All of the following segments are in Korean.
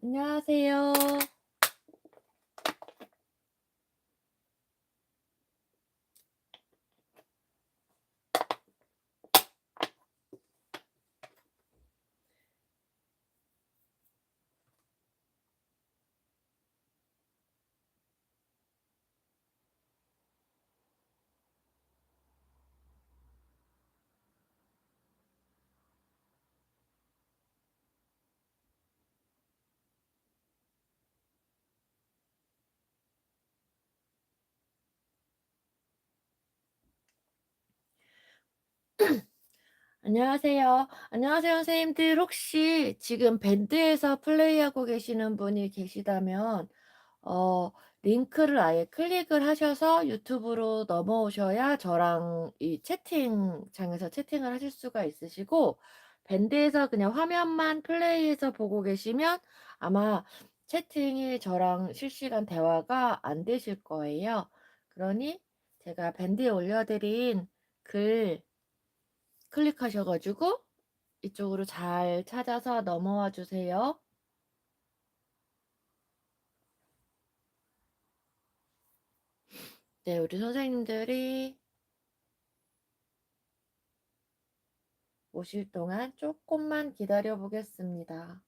안녕하세요. 안녕하세요. 안녕하세요, 선생님들. 혹시 지금 밴드에서 플레이하고 계시는 분이 계시다면 어 링크를 아예 클릭을 하셔서 유튜브로 넘어오셔야 저랑 이 채팅창에서 채팅을 하실 수가 있으시고, 밴드에서 그냥 화면만 플레이해서 보고 계시면 아마 채팅이 저랑 실시간 대화가 안 되실 거예요. 그러니 제가 밴드에 올려드린 글 클릭하셔 가지고 이쪽으로 잘 찾아서 넘어와 주세요. 네, 우리 선생님들이 오실 동안 조금만 기다려 보겠습니다.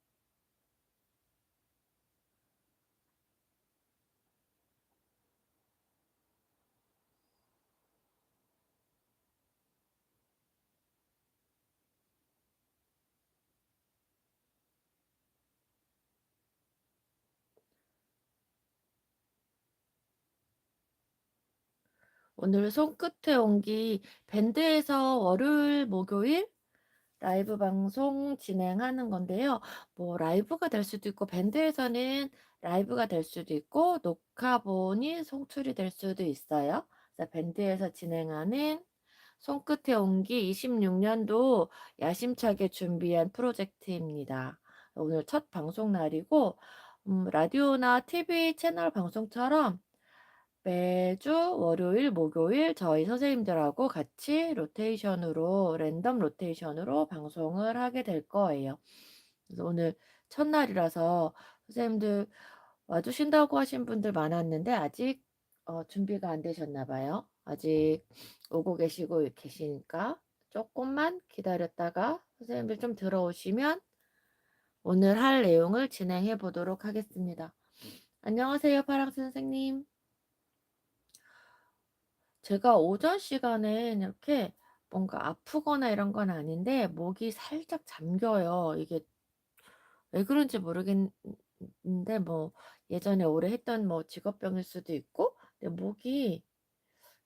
오늘 손끝에 온기 밴드에서 월요일, 목요일 라이브 방송 진행하는 건데요. 뭐 라이브가 될 수도 있고, 밴드에서는 라이브가 될 수도 있고, 녹화본이 송출이 될 수도 있어요. 그래서 밴드에서 진행하는 손끝에 온기 26년도 야심차게 준비한 프로젝트입니다. 오늘 첫 방송 날이고, 라디오나 TV 채널 방송처럼 매주 월요일, 목요일 저희 선생님들하고 같이 로테이션으로, 랜덤 로테이션으로 방송을 하게 될 거예요. 그래서 오늘 첫날이라서 선생님들 와주신다고 하신 분들 많았는데 아직 준비가 안 되셨나 봐요. 아직 오고 계시니까 조금만 기다렸다가 선생님들 좀 들어오시면 오늘 할 내용을 진행해 보도록 하겠습니다. 안녕하세요, 파랑 선생님. 제가 오전 시간엔 이렇게 뭔가 아프거나 이런 건 아닌데 목이 살짝 잠겨요. 이게 왜 그런지 모르겠는데, 뭐 예전에 오래 했던 뭐 직업병일 수도 있고, 근데 목이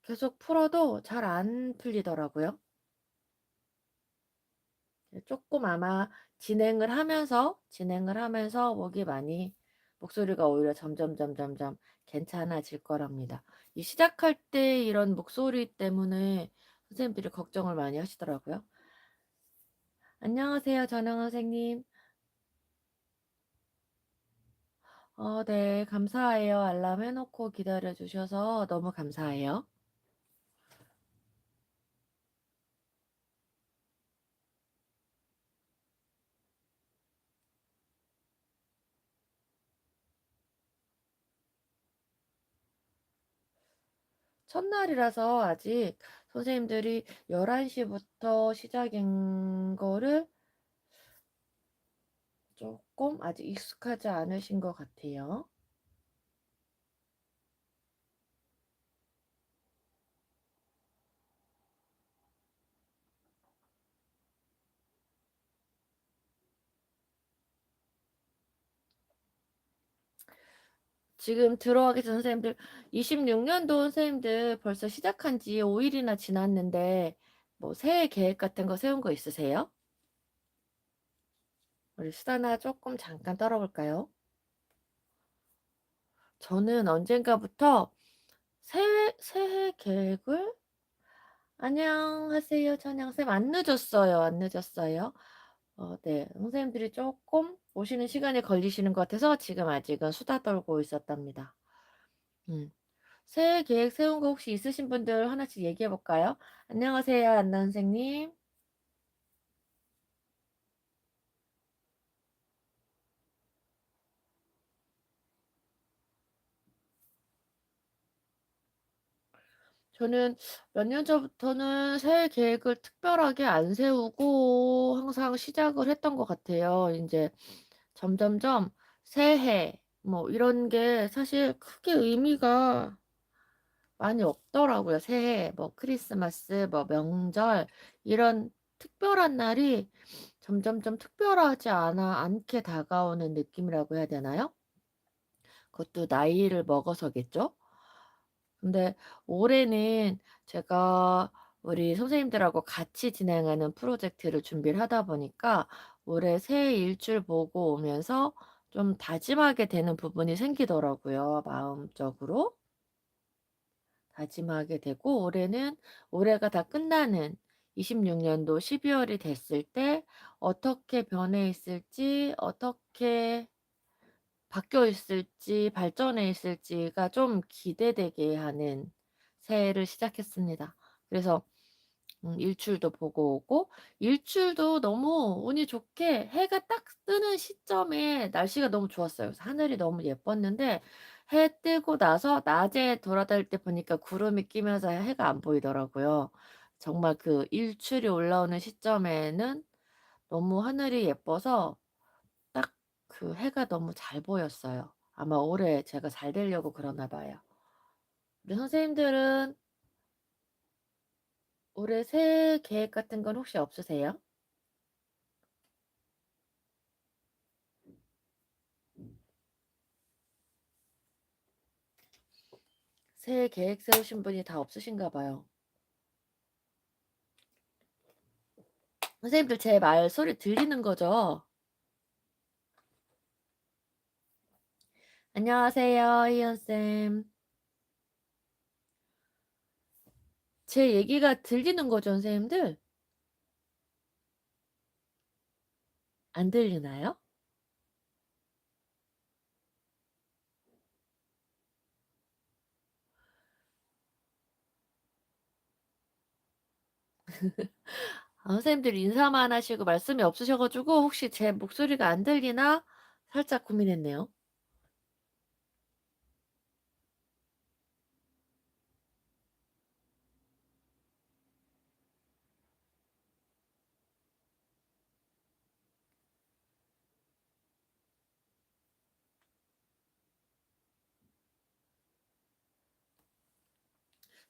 계속 풀어도 잘 안 풀리더라고요. 조금 아마 진행을 하면서 목이 많이, 목소리가 오히려 점점 괜찮아질 거랍니다. 이 시작할 때 이런 목소리 때문에 선생님들이 걱정을 많이 하시더라고요. 안녕하세요, 전영 선생님. 네, 감사해요. 알람 해놓고 기다려 주셔서 너무 감사해요. 첫날이라서 아직 선생님들이 11시부터 시작인 거를 조금 아직 익숙하지 않으신 것 같아요. 지금 들어와 계신 선생님들, 26년도 선생님들 벌써 시작한 지 5일이나 지났는데 뭐 새해 계획 같은 거 세운 거 있으세요? 우리 수다나 조금 잠깐 떨어볼까요? 저는 언젠가부터 새해 계획을, 안녕하세요, 천양쌤. 안 늦었어요. 안 늦었어요. 네. 선생님들이 조금 오시는 시간이 걸리시는 것 같아서 지금 아직은 수다 떨고 있었답니다. 음. 새해 계획 세운 거 혹시 있으신 분들 하나씩 얘기해 볼까요? 안녕하세요, 안나 선생님. 저는 몇 년 전부터는 새해 계획을 특별하게 안 세우고 항상 시작을 했던 것 같아요. 인제 점점점 새해 뭐 이런 게 사실 크게 의미가 많이 없더라고요. 새해, 뭐 크리스마스, 뭐 명절 이런 특별한 날이 점점점 특별하지 않게 다가오는 느낌이라고 해야 되나요? 그것도 나이를 먹어서겠죠? 근데 올해는 제가 우리 선생님들하고 같이 진행하는 프로젝트를 준비를 하다 보니까 올해 새해 일출 보고 오면서 좀 다짐하게 되는 부분이 생기더라고요, 마음적으로. 다짐하게 되고 올해는 올해가 다 끝나는 26년도 12월이 됐을 때 어떻게 변해 있을지, 어떻게 바뀌어 있을지, 발전해 있을지가 좀 기대되게 하는 새해를 시작했습니다. 그래서 일출도 보고 오고, 일출도 너무 운이 좋게 해가 딱 뜨는 시점에 날씨가 너무 좋았어요. 그래서 하늘이 너무 예뻤는데 해 뜨고 나서 낮에 돌아다닐 때 보니까 구름이 끼면서 해가 안 보이더라고요. 정말 그 일출이 올라오는 시점에는 너무 하늘이 예뻐서 딱 그 해가 너무 잘 보였어요. 아마 올해 제가 잘 되려고 그러나 봐요. 우리 선생님들은 올해 새해 계획 같은 건 혹시 없으세요? 새해 계획 세우신 분이 다 없으신가 봐요. 선생님들 제 말 소리 들리는 거죠? 안녕하세요, 희연쌤. 제 얘기가 들리는 거죠, 선생님들? 안 들리나요? 아, 선생님들 인사만 하시고 말씀이 없으셔 가지고 혹시 제 목소리가 안 들리나 살짝 고민했네요.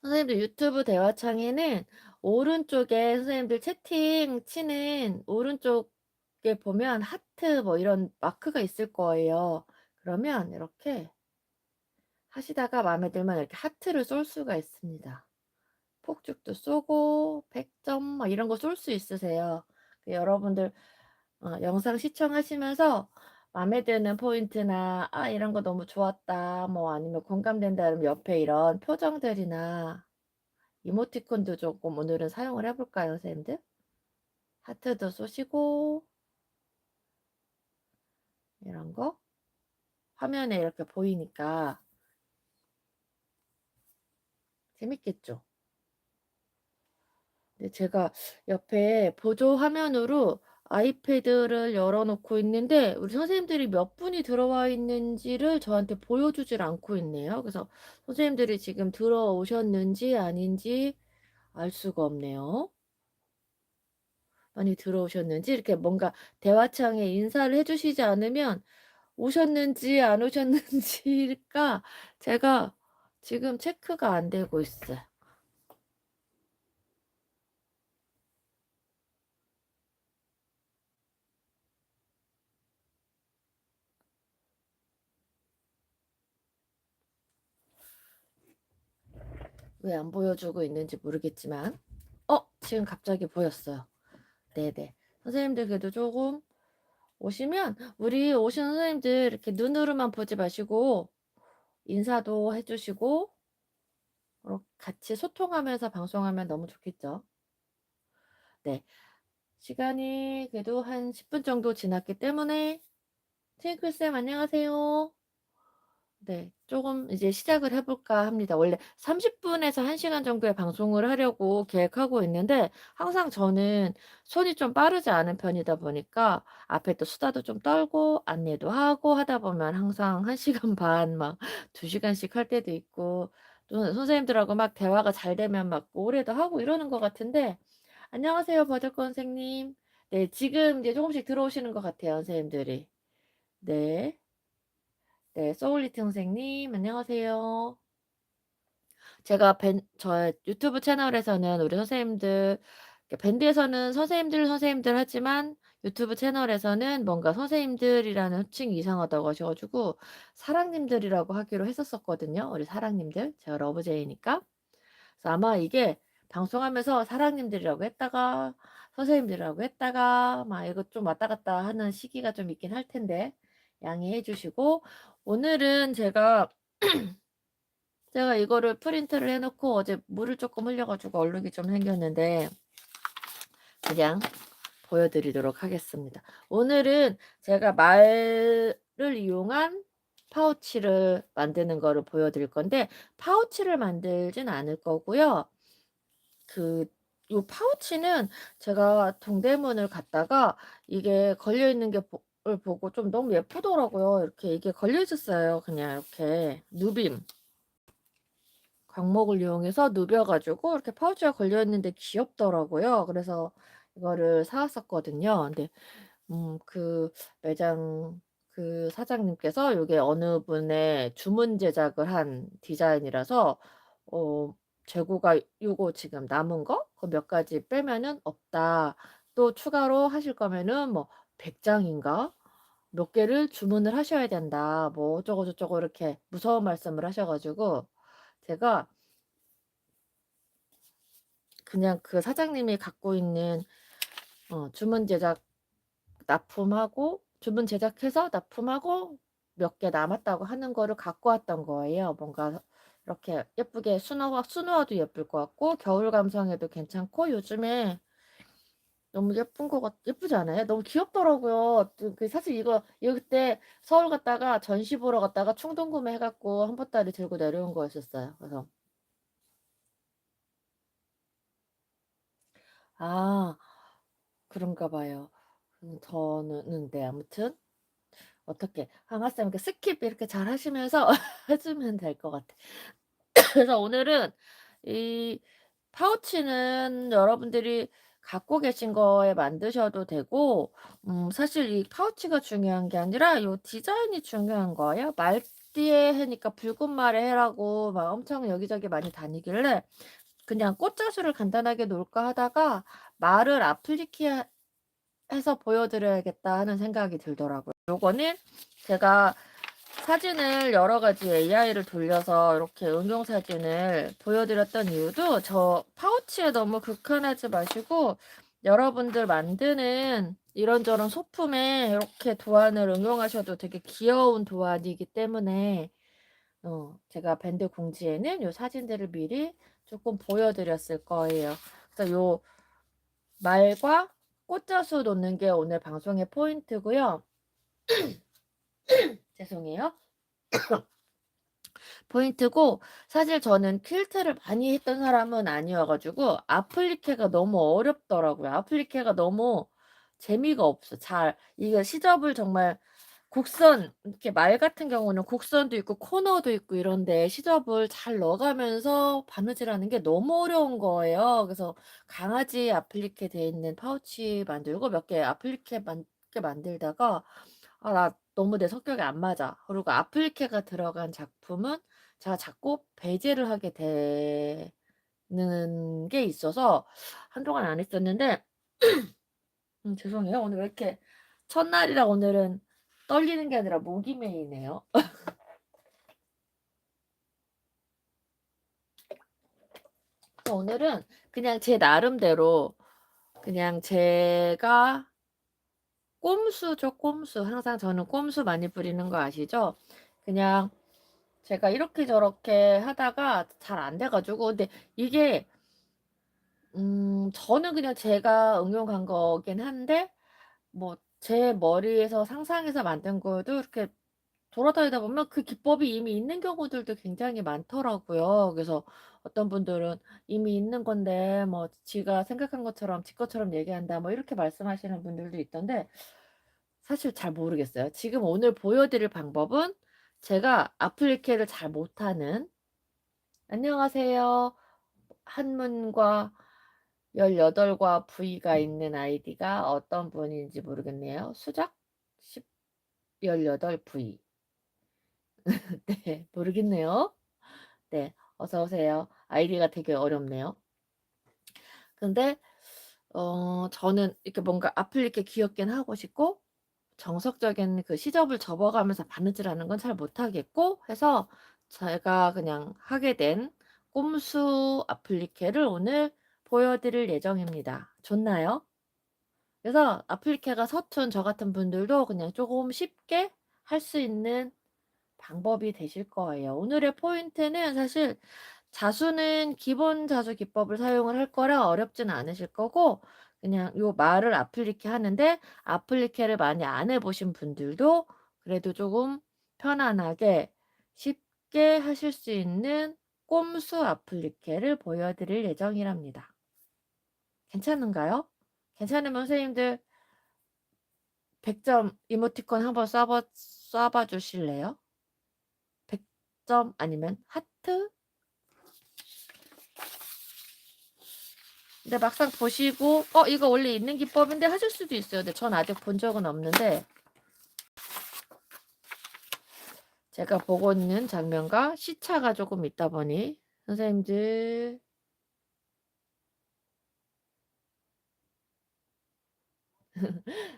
선생님들 유튜브 대화창에는 오른쪽에 선생님들 채팅 치는 오른쪽에 보면 하트 뭐 이런 마크가 있을 거예요. 그러면 이렇게 하시다가 마음에 들면 이렇게 하트를 쏠 수가 있습니다. 폭죽도 쏘고 100점 막 이런 거 쏠 수 있으세요. 여러분들 영상 시청하시면서 마음에 드는 포인트나 '아 이런 거 너무 좋았다.' 뭐 아니면 공감된다 그러면 옆에 이런 표정들이나 이모티콘도 조금 오늘은 사용을 해 볼까요, 선생님들? 하트도 쏘시고 이런 거 화면에 이렇게 보이니까 재밌겠죠? 근데 제가 옆에 보조 화면으로 아이패드를 열어 놓고 있는데 우리 선생님들이 몇 분이 들어와 있는지를 저한테 보여주질 않고 있네요. 그래서 선생님들이 지금 들어오셨는지 아닌지 알 수가 없네요. 많이 들어오셨는지 이렇게 뭔가 대화창에 인사를 해 주시지 않으면 오셨는지 안 오셨는지가 제가 지금 체크가 안 되고 있어요. 왜 안 보여주고 있는지 모르겠지만 지금 갑자기 보였어요. 네네. 선생님들 그래도 조금 오시면 우리 오신 선생님들 이렇게 눈으로만 보지 마시고 인사도 해 주시고 같이 소통하면서 방송하면 너무 좋겠죠. 네. 시간이 그래도 한 10분 정도 지났기 때문에 팅클쌤 안녕하세요. 네. 조금 이제 시작을 해 볼까 합니다. 원래 30 분에서 1 시간 정도의 방송을 하려고 계획하고 있는데 항상 저는 손이 좀 빠르지 않은 편이다 보니까 앞에 또 수다도 좀 떨고 안내도 하고 하다 보면 항상 1 시간 반 막 2 시간씩 할 때도 있고 또 선생님들하고 막 대화가 잘 되면 막 오래도 하고 이러는 것 같은데. 안녕하세요, 버저권 선생님. 네, 지금 이제 조금씩 들어오시는 것 같아요, 선생님들이. 네. 네, 소울리트 선생님, 안녕하세요. 제가 저 유튜브 채널에서는 우리 선생님들, 밴드에서는 선생님들 하지만 유튜브 채널에서는 뭔가 선생님들이라는 호칭이 이상하다고 하셔 가지고 사랑님들이라고 하기로 했었었거든요, 우리 사랑님들. 제가 러브제이니까. 그래서 아마 이게 방송하면서 사랑님들이라고 했다가 선생님들이라고 했다가 막 이거 좀 왔다 갔다 하는 시기가 좀 있긴 할 텐데 양해해 주시고, 오늘은 제가 이거를 프린트를 해 놓고 어제 물을 조금 흘려 가지고 얼룩이 좀 생겼는데 그냥 보여 드리도록 하겠습니다. 오늘은 제가 말을 이용한 파우치를 만드는 거를 보여 드릴 건데, 파우치를 만들진 않을 거고요. 요 파우치는 제가 동대문을 갔다가 이게 걸려 있는 게 를 보고 좀 너무 예쁘더라고요. 이렇게 이게 걸려 있었어요. 그냥 이렇게 누빔 광목을 이용해서 누벼 가지고 이렇게 파우치가 걸려 있는데 귀엽더라고요. 그래서 이거를 사 왔었거든요. 근데 그 매장 그 사장님께서 요게 어느 분의 주문 제작을 한 디자인이라서 어 재고가 요거 지금 남은 거 그 몇 가지 빼면은 없다. 또 추가로 하실 거면은 뭐 100 장인가 몇 개를 주문을 하셔야 된다. 뭐 어쩌고 저쩌고 이렇게 무서운 말씀을 하셔 가지고 제가 그냥 그 사장님이 갖고 있는 주문 제작 납품하고 주문 제작해서 납품하고 몇 개 남았다고 하는 거를 갖고 왔던 거예요. 뭔가 이렇게 예쁘게 수놓아도 예쁠 것 같고 겨울 감성에도 괜찮고 요즘에 너무 예쁜 것 예쁘지 않아요? 너무 귀엽더라고요. 사실 이거 그때 서울 갔다가 전시 보러 갔다가 충동 구매해 갖고 한 보따리 들고 내려온 거였었어요. 그래서 아, 그런가 봐요. 저는 네, 아무튼 어떻게 항아쌤 이렇게 스킵 이렇게 잘 하시면서 해 주면 될 것 같아. 그래서 오늘은 이 파우치는 여러분들이 갖고 계신 거에 만드셔도 되고, 사실 이 파우치가 중요한 게 아니라 요 디자인이 중요한 거예요. 말띠에 해니까 붉은 말에 해라고 막 엄청 여기저기 많이 다니길래 그냥 꽃자수를 간단하게 놓을까 하다가 말을 아플리케 해서 보여드려야겠다 하는 생각이 들더라고요. 요거는 제가 사진을 여러 가지 AI를 돌려서 이렇게 응용 사진을 보여드렸던 이유도 저 파우치에 너무 극한하지 마시고 여러분들 만드는 이런저런 소품에 이렇게 도안을 응용하셔도 되게 귀여운 도안이기 때문에 제가 밴드 공지에는 요 사진들을 미리 조금 보여드렸을 거예요. 그래서 요 말과 꽃자수 놓는 게 오늘 방송의 포인트고요. 죄송해요. 포인트고, 사실 저는 퀼트를 많이 했던 사람은 아니어 가지고 아플리케가 너무 어렵더라고요. 아플리케가 너무 재미가 없어. 이게 시접을 정말 곡선 이렇게 말 같은 경우는 곡선도 있고 코너도 있고 이런데 시접을 잘 넣어 가면서 바느질하는 게 너무 어려운 거예요. 그래서 강아지 아플리케 돼 있는 파우치 만들고 몇 개 아플리케 만들다가 '아, 나 너무 내 성격에 안 맞아.' 그리고 아플리케가 들어간 작품은 제가 자꾸 배제를 하게 되는 게 있어서 한동안 안 했었는데, 죄송해요. 오늘 왜 이렇게 첫날이라 오늘은 떨리는 게 아니라 목이 메이네요. 오늘은 그냥 제 나름대로 그냥 제가 꼼수죠, 꼼수. 항상 저는 꼼수 많이 부리는 거 아시죠? 그냥 제가 이렇게 저렇게 하다가 잘 안 돼 가지고, 근데 이게 저는 그냥 제가 응용한 거긴 한데 뭐 제 머리에서 상상해서 만든 거여도 이렇게 돌아다니다 보면 그 기법이 이미 있는 경우들도 굉장히 많더라고요. 그래서 어떤 분들은 "이미 있는 건데 뭐 지가 생각한 것처럼 지 것처럼 얘기한다." 뭐 이렇게 말씀하시는 분들도 있던데 사실 잘 모르겠어요. 지금 오늘 보여 드릴 방법은 제가 아플리케를 잘 못하는 안녕하세요. 한문과 18과 V가 있는 아이디가 어떤 분인지 모르겠네요. 수작 10 18V. 네. 모르겠네요. 네. 어서 오세요. 아이디가 되게 어렵네요. 근데 저는 이렇게 뭔가 앞을 이렇게 귀엽게 하고 싶고 정석적인 그 시접을 접어가면서 바느질하는 건 잘 못하겠고 해서 제가 그냥 하게 된 꼼수 아플리케를 오늘 보여드릴 예정입니다. 좋나요? 그래서 아플리케가 서툰 저 같은 분들도 그냥 조금 쉽게 할 수 있는 방법이 되실 거예요. 오늘의 포인트는 사실 자수는 기본 자수 기법을 사용을 할 거라 어렵진 않으실 거고, 그냥 요 말을 아플리케 하는데 아플리케를 많이 안 해 보신 분들도 그래도 조금 편안하게 쉽게 하실 수 있는 꼼수 아플리케를 보여드릴 예정이랍니다. 괜찮은가요? 괜찮으면 선생님들 100점 이모티콘 한번 쏴봐 주실래요? 100점 아니면 하트? 근데 막상 보시고 이거 원래 있는 기법인데 하실 수도 있어요. 근데 전 아직 본 적은 없는데 제가 보고 있는 장면과 시차가 조금 있다 보니 선생님들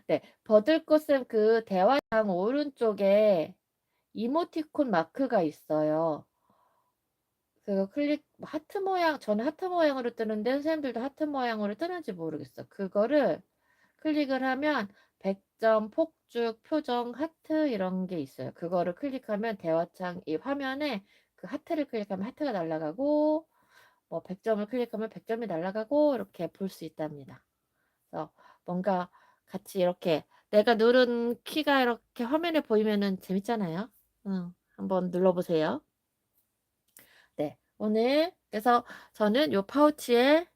네, 버들꽃샘 그 대화장 오른쪽에 이모티콘 마크가 있어요. 그거 클릭 하트 모양, 저는 하트 모양으로 뜨는데 선생님들도 하트 모양으로 뜨는지 모르겠어. 그거를 클릭을 하면 100점, 폭죽, 표정, 하트 이런 게 있어요. 그거를 클릭하면 대화창 이 화면에 그 하트를 클릭하면 하트가 날아가고, 뭐 100점을 클릭하면 100점이 날아가고 이렇게 볼 수 있답니다. 그래서 뭔가 같이 이렇게 내가 누른 키가 이렇게 화면에 보이면은 재밌잖아요. 한번 눌러보세요. 네, 오늘 그래서 저는 요 파우치에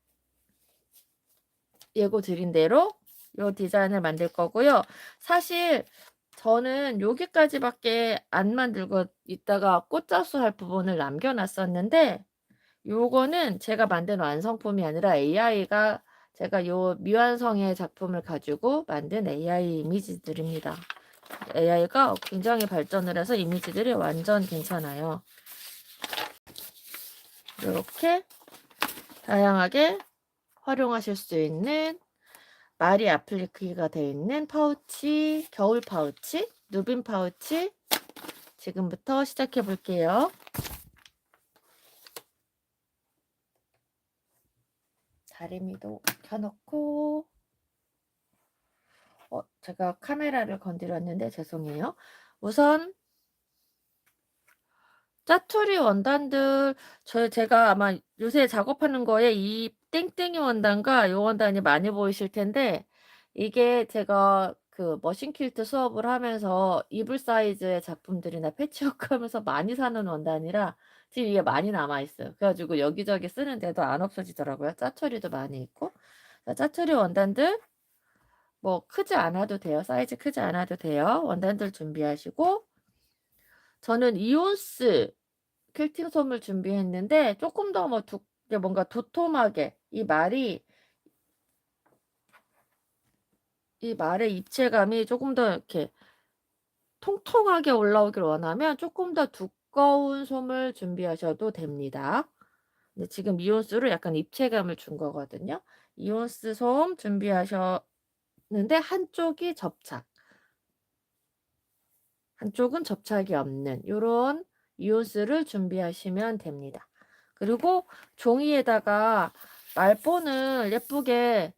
예고 드린 대로 요 디자인을 만들 거고요. 사실 저는 여기까지밖에 안 만들고 있다가 꽃자수 할 부분을 남겨 놨었는데, 요거는 제가 만든 완성품이 아니라 AI가 제가 요 미완성의 작품을 가지고 만든 AI 이미지들입니다. AI가 굉장히 발전을 해서 이미지들이 완전 괜찮아요. 이렇게 다양하게 활용하실 수 있는 말이 아플리케가 되어 있는 파우치, 겨울 파우치, 누빔 파우치 지금부터 시작해 볼게요. 다리미도 켜놓고 제가 카메라를 건드렸는데 죄송해요. 우선 짜투리 원단들 제가 아마 요새 작업하는 거에 이 땡땡이 원단과 요 원단이 많이 보이실 텐데, 이게 제가 그 머신 퀼트 수업을 하면서 이불 사이즈의 작품들이나 패치워크 하면서 많이 사는 원단이라 지금 이게 많이 남아 있어요. 그래 가지고 여기저기 쓰는데도 안 없어지더라고요. 짜투리도 많이 있고. 짜투리 원단들 뭐 크지 않아도 돼요. 사이즈 크지 않아도 돼요. 원단들 준비하시고, 저는 이온스 퀼팅 솜을 준비했는데 조금 더 뭐 뭔가 도톰하게 이 말의 입체감이 조금 더 이렇게 통통하게 올라오길 원하면 조금 더 두꺼운 솜을 준비하셔도 됩니다. 근데 지금 이온스로 약간 입체감을 준 거거든요. 이온스 솜 준비하셨는데 한쪽이 접착, 한쪽은 접착이 없는 요런 이온스를 준비하시면 됩니다. 그리고 종이에다가 말본을 예쁘게,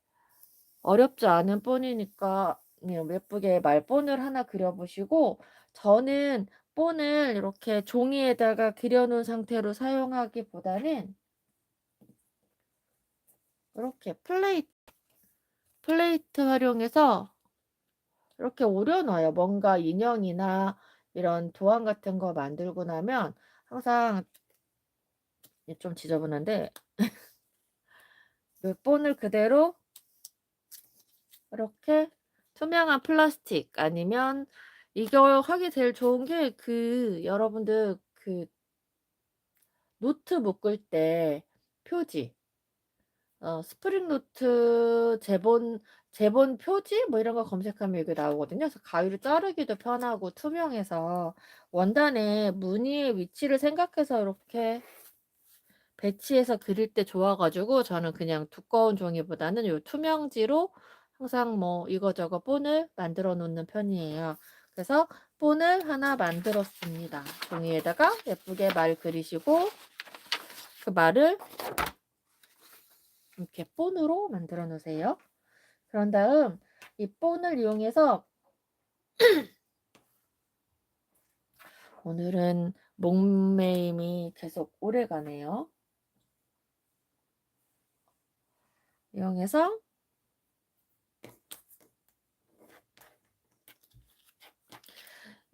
어렵지 않은 본이니까 그냥 예쁘게 말본을 하나 그려 보시고, 저는 본을 이렇게 종이에다가 그려 놓은 상태로 사용하기보다는 이렇게 플레이트 활용해서 이렇게 오려 놔요. 뭔가 인형이나 이런 도안 같은 거 만들고 나면 항상 좀 지저분한데 그 본을 그대로 이렇게 투명한 플라스틱 아니면 이걸 하기 제일 좋은 게 여러분들 노트 묶을 때 표지, 스프링 노트 제본 표지 뭐 이런 거 검색하면 이게 나오거든요. 그래서 가위로 자르기도 편하고 투명해서 원단의 무늬의 위치를 생각해서 이렇게 배치해서 그릴 때 좋아가지고 저는 그냥 두꺼운 종이보다는 요 투명지로 항상 뭐 이거저거 본을 만들어 놓는 편이에요. 그래서 본을 하나 만들었습니다. 종이에다가 예쁘게 말 그리시고 그 말을 이렇게 본으로 만들어 놓으세요. 그런 다음 이 본을 이용해서 오늘은 목매임이 계속 오래 가네요. 이용해서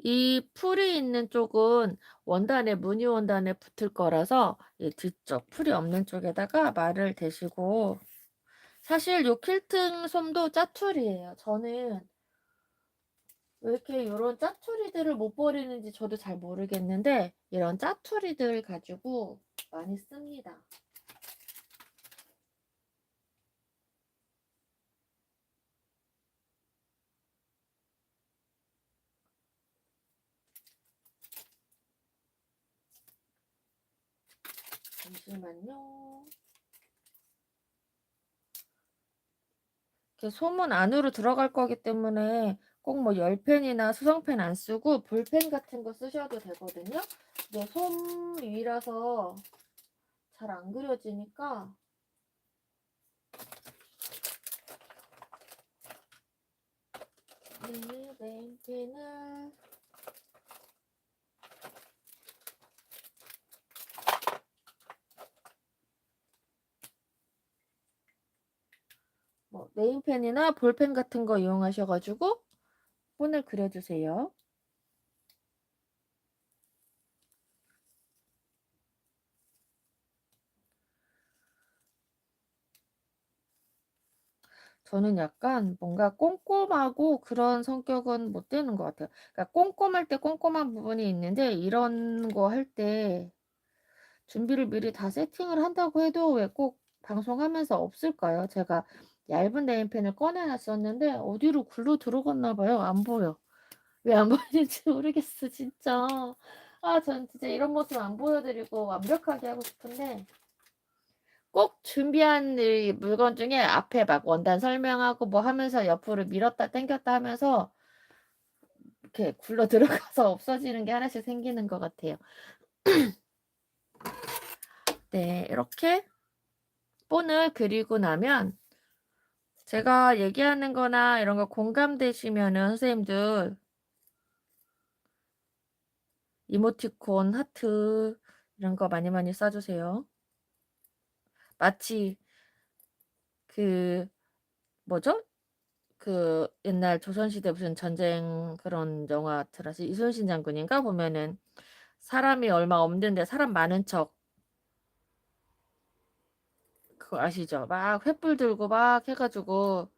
이 풀이 있는 쪽은 원단에 무늬 원단에 붙을 거라서 이 뒤쪽 풀이 없는 쪽에다가 말을 대시고 사실 요 퀼팅 솜도 짜투리예요. 저는 왜 이렇게 요런 짜투리들을 못 버리는지 저도 잘 모르겠는데 이런 짜투리들 가지고 많이 씁니다. 잠시만요. 이렇게 솜은 안으로 들어갈 거기 때문에 꼭 뭐 열펜이나 수성펜 안 쓰고 볼펜 같은 거 쓰셔도 되거든요. 근데 솜 위라서 잘 안 그려지니까 네임펜을 뭐 네임펜이나 볼펜 같은 거 이용하셔가지고 본을 그려주세요. 저는 약간 뭔가 꼼꼼하고 그런 성격은 못 되는 것 같아요. 그러니까 꼼꼼할 때 꼼꼼한 부분이 있는데 이런 거 할 때 준비를 미리 다 세팅을 한다고 해도 왜 꼭 방송하면서 없을까요? 제가 얇은 네임펜을 꺼내놨었는데 어디로 굴러 들어갔나 봐요. 안 보여. 왜 안 보이는지 모르겠어, 진짜. 아, 전 진짜 이런 모습 안 보여드리고 완벽하게 하고 싶은데 꼭 준비한 이 물건 중에 앞에 막 원단 설명하고 뭐 하면서 옆으로 밀었다 당겼다 하면서 이렇게 굴러 들어가서 없어지는 게 하나씩 생기는 것 같아요. 네, 이렇게 본을 그리고 나면 제가 얘기하는 거나 이런 거 공감되시면은 선생님들 이모티콘, 하트 이런 거 많이 많이 써주세요. 마치 그 뭐죠? 그 옛날 조선시대 무슨 전쟁 그런 영화 들어서 이순신 장군인가 보면은 사람이 얼마 없는데 사람 많은 척 그거 아시죠? 막 횃불 들고 막 해가지고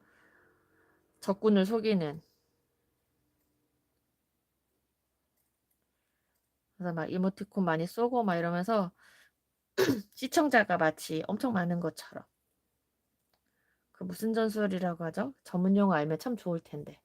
적군을 속이는 그래서 막 이모티콘 많이 쏘고 막 이러면서 시청자가 마치 엄청 많은 것처럼 그 무슨 전술이라고 하죠? 전문 용어 알면 참 좋을 텐데.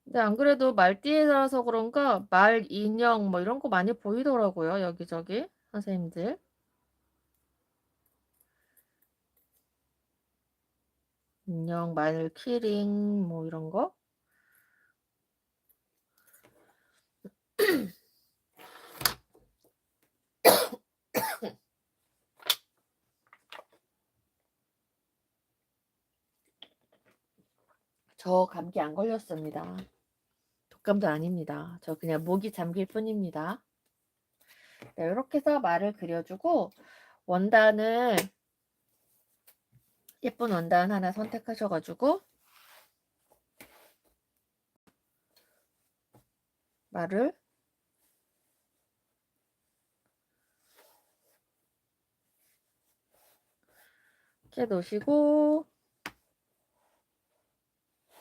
근데 안 그래도 말띠에서 그런가 말 인형 뭐 이런 거 많이 보이더라고요. 여기저기 선생님들. 인형, 말 키링 뭐 이런 거. 저 감기 안 걸렸습니다. 독감도 아닙니다. 저 그냥 목이 잠길 뿐입니다. 네, 이렇게 해서 말을 그려주고 원단을 예쁜 원단 하나 선택하셔가지고 말을 이렇게 놓으시고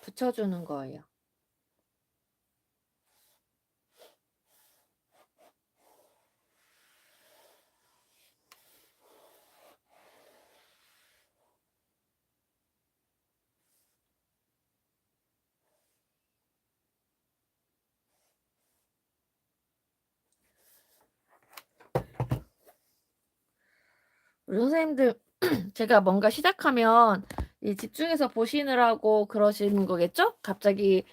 붙여주는 거예요. 우리 선생님들 제가 뭔가 시작하면 이 집중해서 보시느라고 그러시는 거겠죠? 갑자기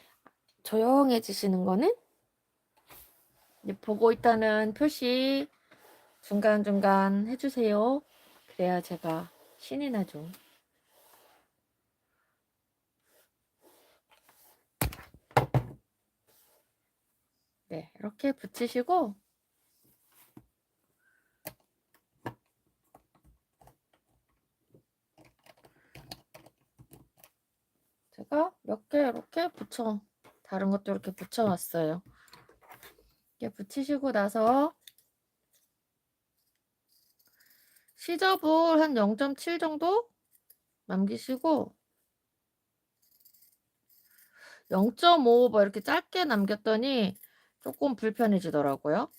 조용해지시는 거는? 보고 있다는 표시 중간중간 해주세요. 그래야 제가 신이 나죠. 네, 이렇게 붙이시고 제가 몇 개 이렇게 다른 것도 이렇게 붙여왔어요. 이렇게 붙이시고 나서 시접을 한 0.7 정도 남기시고 0.5 뭐 이렇게 짧게 남겼더니 조금 불편해지더라고요.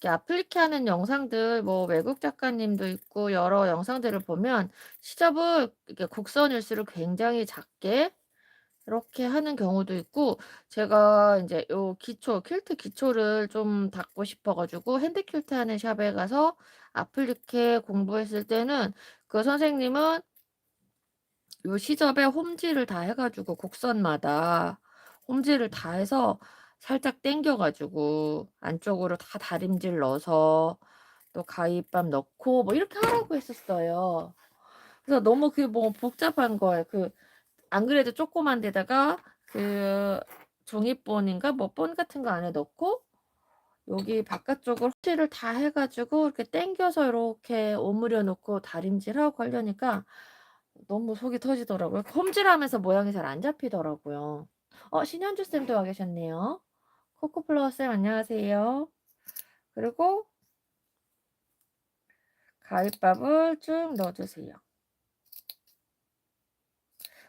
이렇게 아플리케 하는 영상들 뭐 외국 작가님도 있고 여러 영상들을 보면 시접을 이렇게 곡선일수록 굉장히 작게 이렇게 하는 경우도 있고 제가 이제 요 퀼트 기초를 좀 닦고 싶어 가지고 핸드 퀼트 하는 샵에 가서 아플리케 공부했을 때는 그 선생님은 요 시접에 홈질을 다 해 가지고 곡선마다 홈질을 다 해서 살짝 당겨 가지고 안쪽으로 다 다림질 넣어서 또 가위밥 넣고 뭐 이렇게 하라고 했었어요. 그래서 너무 그게 뭐 복잡한 거예요. 안 그래도 조그만 데다가 종이본인가 뭐 본 같은 거 안에 넣고 여기 바깥쪽을 홈질을 다 해 가지고 이렇게 당겨서 이렇게 오므려 놓고 다림질하고 하려니까 너무 속이 터지더라고요. 홈질하면서 모양이 잘 안 잡히더라고요. 신현주 쌤도 와 계셨네요. 코코플라워 쌤 안녕하세요. 그리고 가위밥을 쭉 넣어주세요.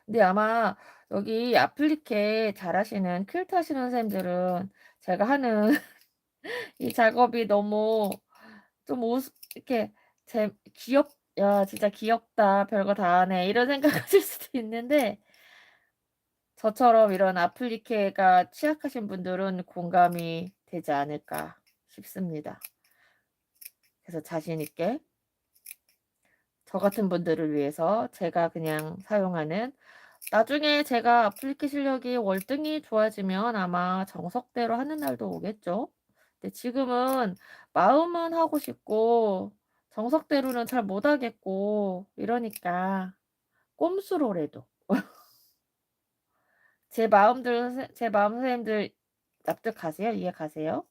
근데 아마 여기 아플리케 잘하시는 퀼트 하시는 선생님들은 제가 하는 이 작업이 너무 좀 이렇게 야, 진짜 귀엽다. 별거 다 하네. 이런 생각하실 수도 있는데 저처럼 이런 아플리케가 취약하신 분들은 공감이 되지 않을까 싶습니다. 그래서 자신 있게 저 같은 분들을 위해서 제가 그냥 사용하는 나중에 제가 아플리케 실력이 월등히 좋아지면 아마 정석대로 하는 날도 오겠죠. 근데 지금은 마음은 하고 싶고 정석대로는 잘 못하겠고 이러니까 꼼수로라도 제 마음 선생님들 납득하세요? 이해가세요?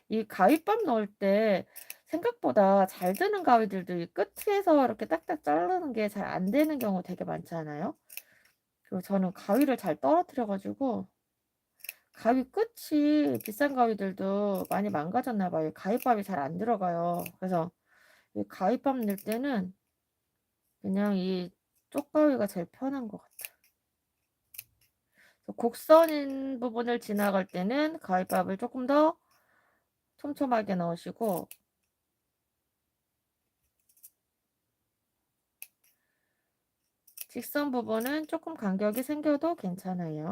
이 가위밥 넣을 때 생각보다 잘 드는 가위들도 이 끝에서 이렇게 딱딱 자르는 게 잘 안 되는 경우 되게 많잖아요. 그리고 저는 가위를 잘 떨어뜨려 가지고 가위 끝이 비싼 가위들도 많이 망가졌나 봐요. 가위밥이 잘 안 들어가요. 그래서 이 가위밥 넣을 때는 그냥 이 쪽가위가 제일 편한 것 같아요. 곡선인 부분을 지나갈 때는 가위밥을 조금 더 촘촘하게 넣으시고 직선 부분은 조금 간격이 생겨도 괜찮아요.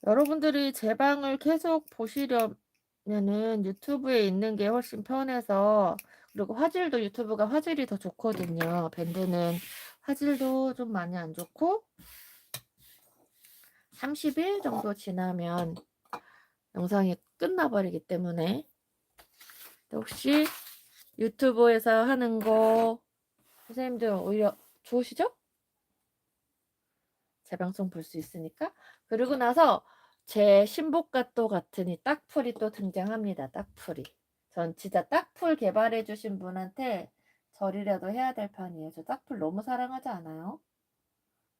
여러분들이 제 방을 계속 보시려면은 유튜브에 있는 게 훨씬 편해서 그리고 화질도 유튜브가 화질이 더 좋거든요. 밴드는 화질도 좀 많이 안 좋고 30일 정도 지나면 영상이 끝나버리기 때문에 혹시 유튜브에서 하는 거 선생님들 오히려 좋으시죠? 제 방송 볼 수 있으니까. 그리고 나서 제 신복갓도 같은 이 딱풀이 또 등장합니다. 딱풀이. 전 진짜 딱풀 개발해 주신 분한테 절이라도 해야 될 판이에요. 저 딱풀 너무 사랑하지 않아요?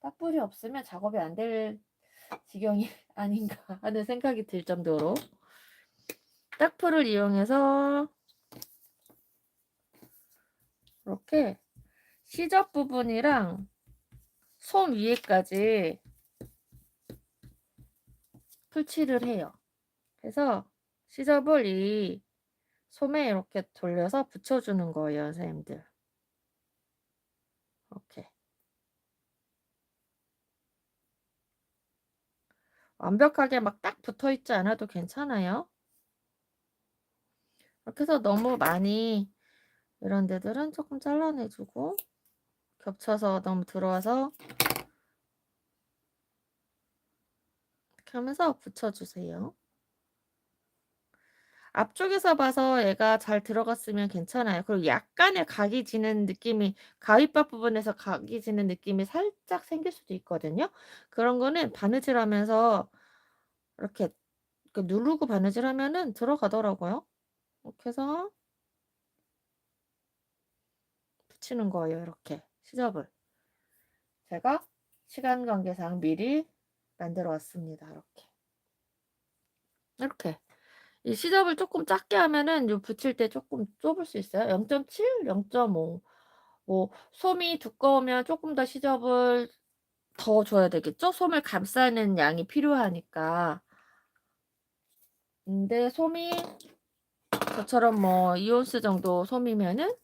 딱풀이 없으면 작업이 안 될 지경이 아닌가 하는 생각이 들 정도로 딱풀을 이용해서 이렇게 시접 부분이랑 솜 위에까지 풀칠을 해요. 그래서 시접을 이 솜에 이렇게 돌려서 붙여주는 거예요, 선생님들. 이렇게. 완벽하게 막 딱 붙어 있지 않아도 괜찮아요. 이렇게 해서 너무 많이 이런 데들은 조금 잘라내주고 겹쳐서 너무 들어와서 이렇게 하면서 붙여주세요. 앞쪽에서 봐서 얘가 잘 들어갔으면 괜찮아요. 그리고 약간의 각이 지는 느낌이 가위밥 부분에서 각이 지는 느낌이 살짝 생길 수도 있거든요. 그런 거는 바느질하면서 이렇게 누르고 바느질하면은 들어가더라고요. 이렇게 해서 붙이는 거예요. 이렇게 시접을. 제가 시간 관계상 미리 만들어 왔습니다. 이렇게. 이렇게. 이 시접을 조금 작게 하면은 요 붙일 때 조금 좁을 수 있어요. 0.7, 0.5. 뭐 솜이 두꺼우면 조금 더 시접을 더 줘야 되겠죠? 솜을 감싸는 양이 필요하니까. 근데 솜이 저처럼 뭐 2온스 정도 솜이면은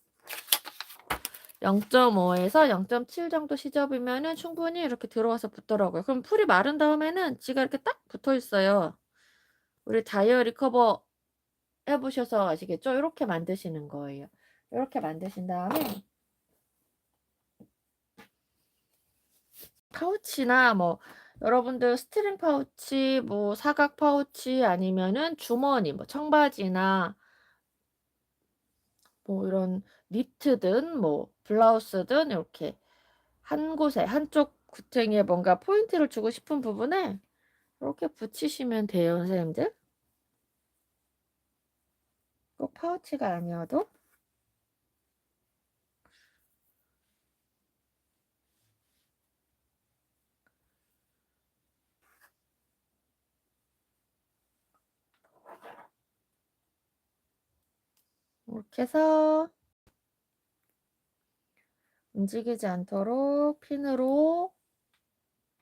0.5에서 0.7 정도 시접이면은 충분히 이렇게 들어와서 붙더라고요. 그럼 풀이 마른 다음에는 지가 이렇게 딱 붙어 있어요. 우리 다이어리 커버 해 보셔서 아시겠죠? 요렇게 만드시는 거예요. 요렇게 만드신 다음에 파우치나 뭐 여러분들 스트링 파우치, 뭐 사각 파우치 아니면은 주머니, 뭐 청바지나 뭐 이런 니트든 뭐 블라우스든 이렇게 한 곳에 한쪽 구탱이에 뭔가 포인트를 주고 싶은 부분에 이렇게 붙이시면 돼요, 선생님들. 꼭 파우치가 아니어도. 이렇게 해서 움직이지 않도록 핀으로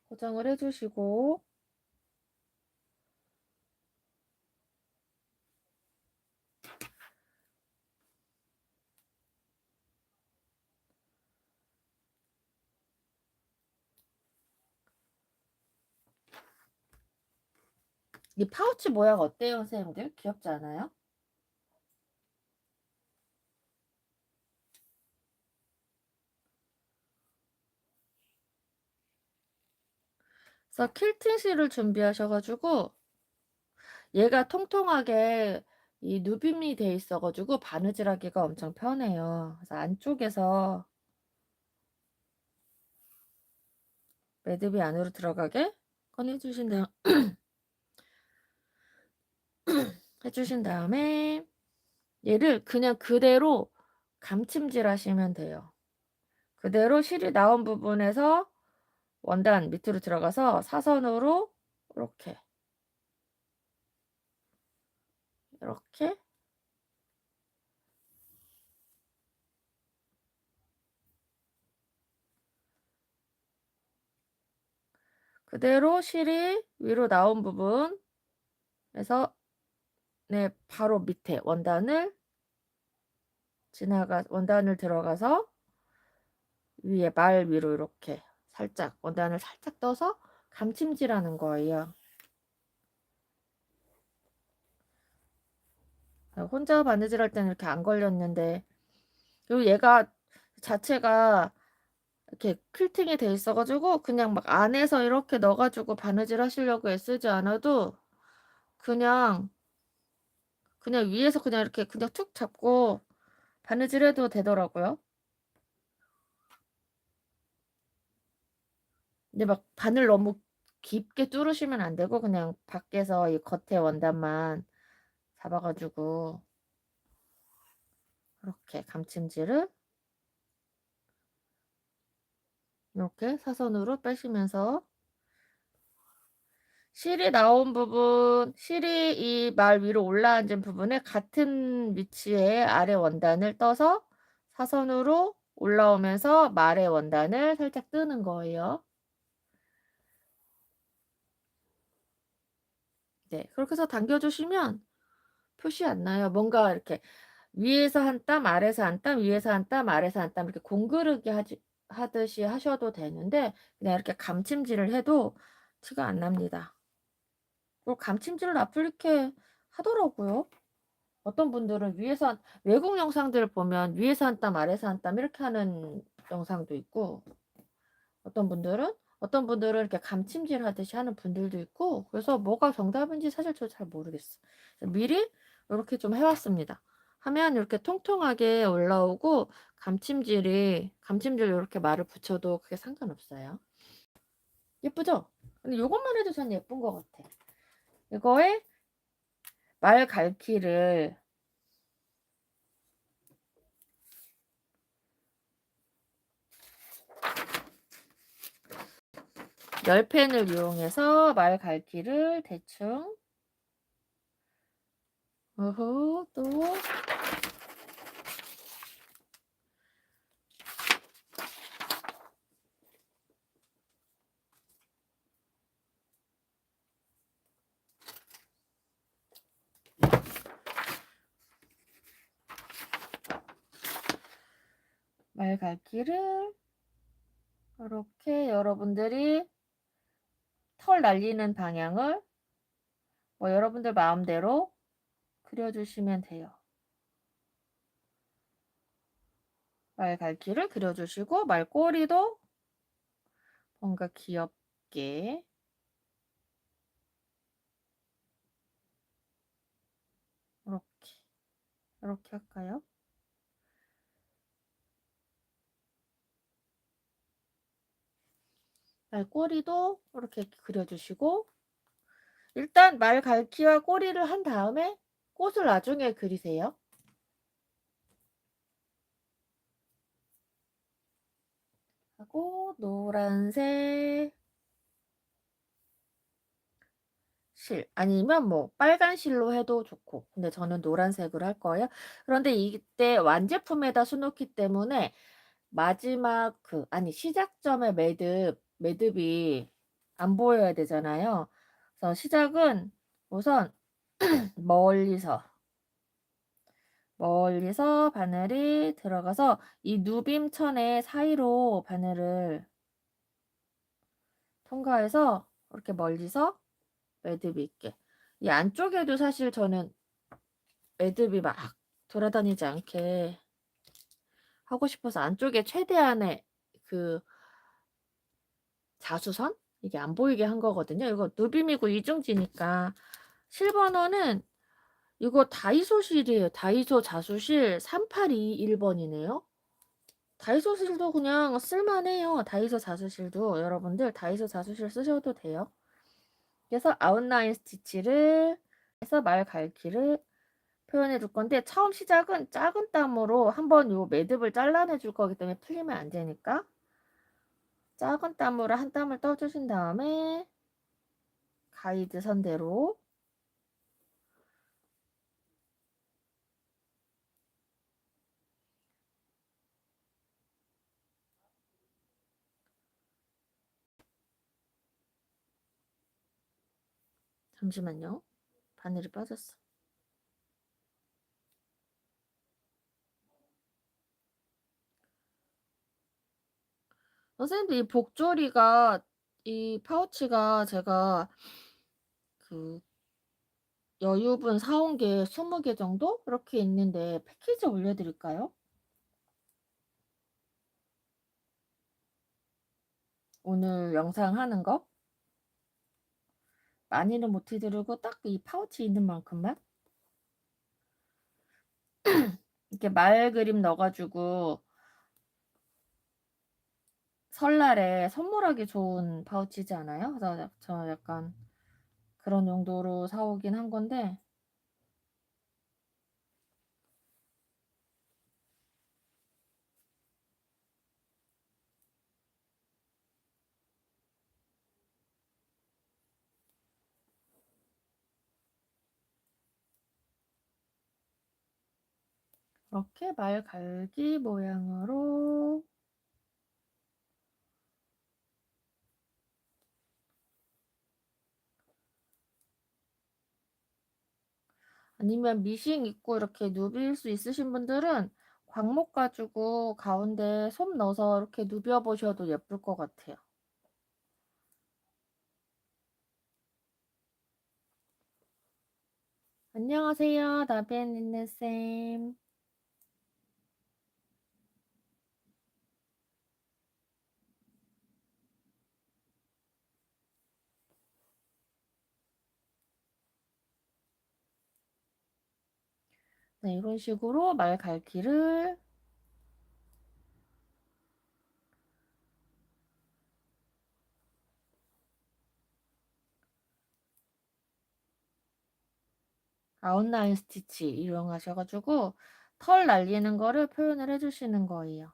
고정을 해 주시고 이 파우치 모양 어때요, 선생님들? 귀엽지 않아요? 그래서 퀼팅실을 준비하셔 가지고 얘가 통통하게 이 누빔이 돼 있어 가지고 바느질하기가 엄청 편해요. 그래서 안쪽에서 매듭이 안으로 들어가게 꺼내 주신 다음 해 주신 다음에 얘를 그냥 그대로 감침질 하시면 돼요. 그대로 실이 나온 부분에서 원단 밑으로 들어가서 사선으로 이렇게 이렇게 그대로 실이 위로 나온 부분에서 네 바로 밑에 원단을 들어가서 위에 말 위로 이렇게 살짝 원단을 살짝 떠서 감침질하는 거예요. 혼자 바느질할 때는 이렇게 안 걸렸는데 그리고 얘가 자체가 이렇게 퀼팅이 돼 있어 가지고 그냥 막 안에서 이렇게 넣어 가지고 바느질 하시려고 애쓰지 않아도 그냥 위에서 그냥 이렇게 그냥 툭 잡고 바느질 해도 되더라고요. 근데 막 바늘 너무 깊게 뚫으시면 안 되고 그냥 밖에서 이 겉에 원단만 잡아 가지고 이렇게 감침질을 이렇게 사선으로 빼시면서 실이 나온 부분, 실이 이 말 위로 올라앉은 부분에 같은 위치에 아래 원단을 떠서 사선으로 올라오면서 말의 원단을 살짝 뜨는 거예요. 네, 그렇게 해서 당겨 주시면 표시 안 나요. 뭔가 이렇게 위에서 한 땀, 아래에서 한 땀, 위에서 한 땀, 아래에서 한 땀 이렇게 공그르기 하듯이 하셔도 되는데 그냥 이렇게 감침질을 해도 티가 안 납니다. 그리고 감침질을 나쁠게 하더라고요. 어떤 분들은 위에서 외국 영상들 보면 위에서 한 땀, 아래에서 한 땀 이렇게 하는 영상도 있고 어떤 분들은 이렇게 감침질 하듯이 하는 분들도 있고 그래서 뭐가 정답인지 사실 저 잘 모르겠어요. 미리 이렇게 좀 해왔습니다. 하면 이렇게 통통하게 올라오고 감침질 이렇게 말을 붙여도 그게 상관없어요. 예쁘죠? 근데 이것만 해도 전 예쁜 것 같아. 이거에 말 갈퀴를 열펜을 이용해서 말 갈퀴를 대충 또 말 갈퀴를 이렇게 여러분들이 털 날리는 방향을 뭐 여러분들 마음대로 그려주시면 돼요. 말 갈퀴를 그려주시고 말꼬리도 뭔가 귀엽게 이렇게 할까요? 말꼬리도 이렇게 그려주시고 일단 말 갈퀴와 꼬리를 한 다음에 꽃을 나중에 그리세요. 하고 노란색 실 아니면 뭐 빨간 실로 해도 좋고 근데 저는 노란색으로 할 거예요. 그런데 이때 완제품에다 수놓기 때문에 마지막 시작점의 매듭이 안 보여야 되잖아요. 그래서 시작은 우선 멀리서 바늘이 들어가서 이 누빔천의 사이로 바늘을 통과해서 이렇게 멀리서 매듭이 있게. 이 안쪽에도 사실 저는 매듭이 막 돌아다니지 않게 하고 싶어서 안쪽에 최대한의 그 자수선 이게 안 보이게 한 거거든요. 이거 누빔이고 이중지니까 실버너는 이거 다이소 실이에요. 다이소 자수실 3821번이네요. 다이소 실도 그냥 쓸만해요. 다이소 자수실도 여러분들 다이소 자수실 쓰셔도 돼요. 그래서 아웃라인 스티치를 해서 말 갈퀴를 표현해 줄 건데 처음 시작은 작은 땀으로 한번 요 매듭을 잘라내 줄 거기 때문에 풀리면 안 되니까 작은 땀으로 한 땀을 떠주신 다음에 가이드 선대로 잠시만요. 바늘이 빠졌어. 선생님도 이 복조리가 이 파우치가 제가 그 여유분 사온 게 20개 정도 이렇게 있는데 패키지 올려드릴까요? 오늘 영상 하는 거 많이는 못 해드리고 딱 이 파우치 있는 만큼만 이렇게 말 그림 넣어가지고 설날에 선물하기 좋은 파우치지 않아요? 그래서 저 약간 그런 용도로 사오긴 한 건데 이렇게 말갈기 모양으로 아니면 미싱 있고 이렇게 누빌 수 있으신 분들은 광목 가지고 가운데 솜 넣어서 이렇게 누벼 보셔도 예쁠 것 같아요. 안녕하세요. 나베니네쌤. 네, 이런 식으로 말갈기를 아웃라인 스티치 이용하셔가지고 털 날리는 거를 표현을 해주시는 거예요.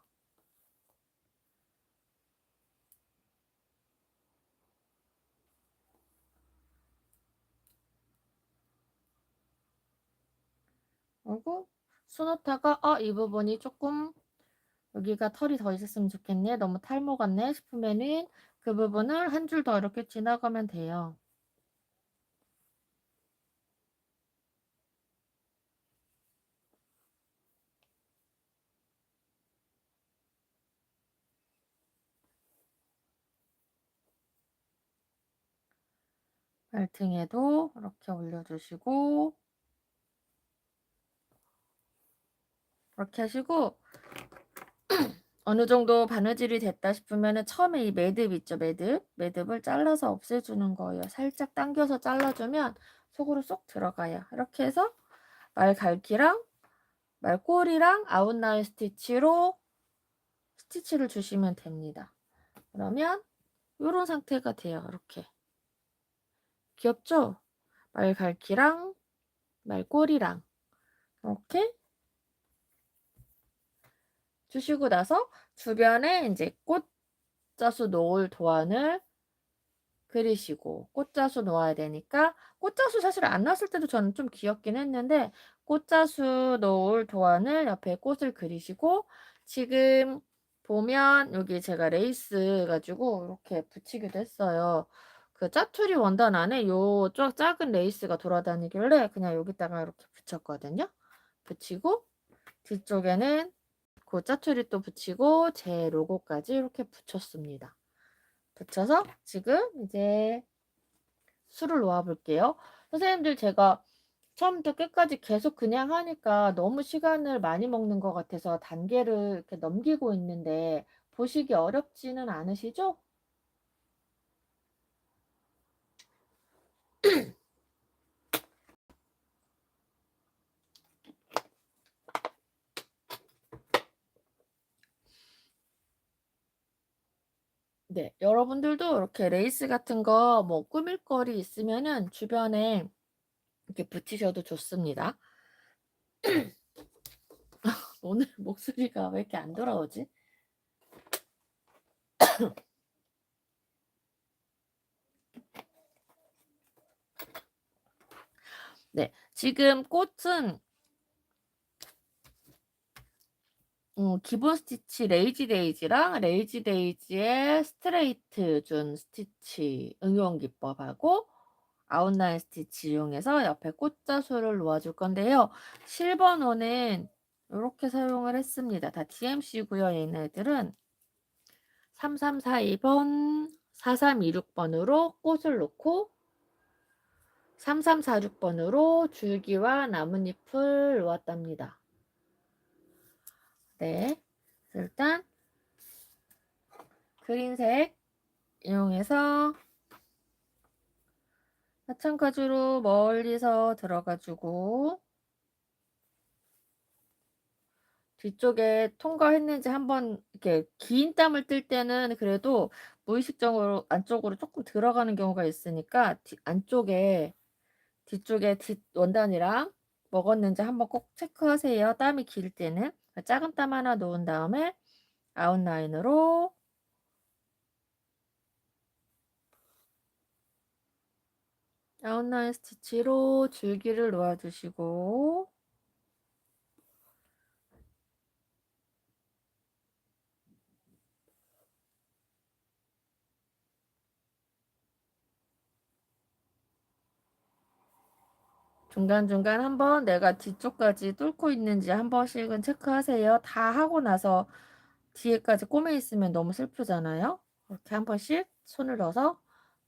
그리고 수놓다가 이 부분이 조금 여기가 털이 더 있었으면 좋겠네. 너무 탈모 같네 싶으면은 그 부분을 한 줄 더 이렇게 지나가면 돼요. 발등에도 이렇게 올려주시고 이렇게 하시고 어느 정도 바느질이 됐다 싶으면 처음에 이 매듭 있죠, 매듭을 잘라서 없애주는 거예요. 살짝 당겨서 잘라주면 속으로 쏙 들어가요. 이렇게 해서 말갈기랑 말꼬리랑 아웃라인 스티치로 스티치를 주시면 됩니다. 그러면 이런 상태가 돼요. 이렇게 귀엽죠? 말갈기랑 말꼬리랑 이렇게 주시고 나서 주변에 이제 꽃자수 놓을 도안을 그리시고 꽃자수 놓아야 되니까 꽃자수 사실 안 놨을 때도 저는 좀 귀엽긴 했는데 꽃자수 놓을 도안을 옆에 꽃을 그리시고 지금 보면 여기 제가 레이스 가지고 이렇게 붙이기도 했어요. 그 짜투리 원단 안에 요 작은 레이스가 돌아다니길래 그냥 여기다가 이렇게 붙였거든요. 붙이고 뒤쪽에는 그 짜투리 또 붙이고 제 로고까지 이렇게 붙였습니다. 붙여서 지금 이제 술을 놓아 볼게요. 선생님들 제가 처음부터 끝까지 계속 그냥 하니까 너무 시간을 많이 먹는 것 같아서 단계를 이렇게 넘기고 있는데 보시기 어렵지는 않으시죠? 네, 여러분들도 이렇게 레이스 같은 거 뭐 꾸밀 거리 있으면은 주변에 이렇게 붙이셔도 좋습니다. 오늘 목소리가 왜 이렇게 안 돌아오지? 네, 지금 꽃은 기본 스티치 레이지 데이지랑 레이지 데이지의 스트레이트 준 스티치 응용 기법하고 아웃라인 스티치 이용해서 옆에 꽃자수를 놓아줄 건데요. 실버노는 이렇게 사용을 했습니다. 다 DMC고요. 얘네들은 3342번, 4326번으로 꽃을 놓고 3346번으로 줄기와 나뭇잎을 놓았답니다. 네, 일단 그린색 이용해서 마찬가지로 멀리서 들어가지고 뒤쪽에 통과했는지 한번 이렇게 긴 땀을 뜰 때는 그래도 무의식적으로 안쪽으로 쪼끔 들어가는 경우가 있으니까 뒤 안쪽에 뒤쪽에 뒷 원단이랑 먹었는지 한번 꼭 체크하세요, 땀이 길 때는. 작은 땀 하나 놓은 다음에 아웃라인으로 아웃라인 스티치로 줄기를 놓아 주시고 중간중간 한번 내가 뒤쪽까지 뚫고 있는지 한 번씩은 체크하세요. 다 하고 나서 뒤에까지 꼬매 있으면 너무 슬프잖아요. 이렇게 한 번씩 손을 넣어서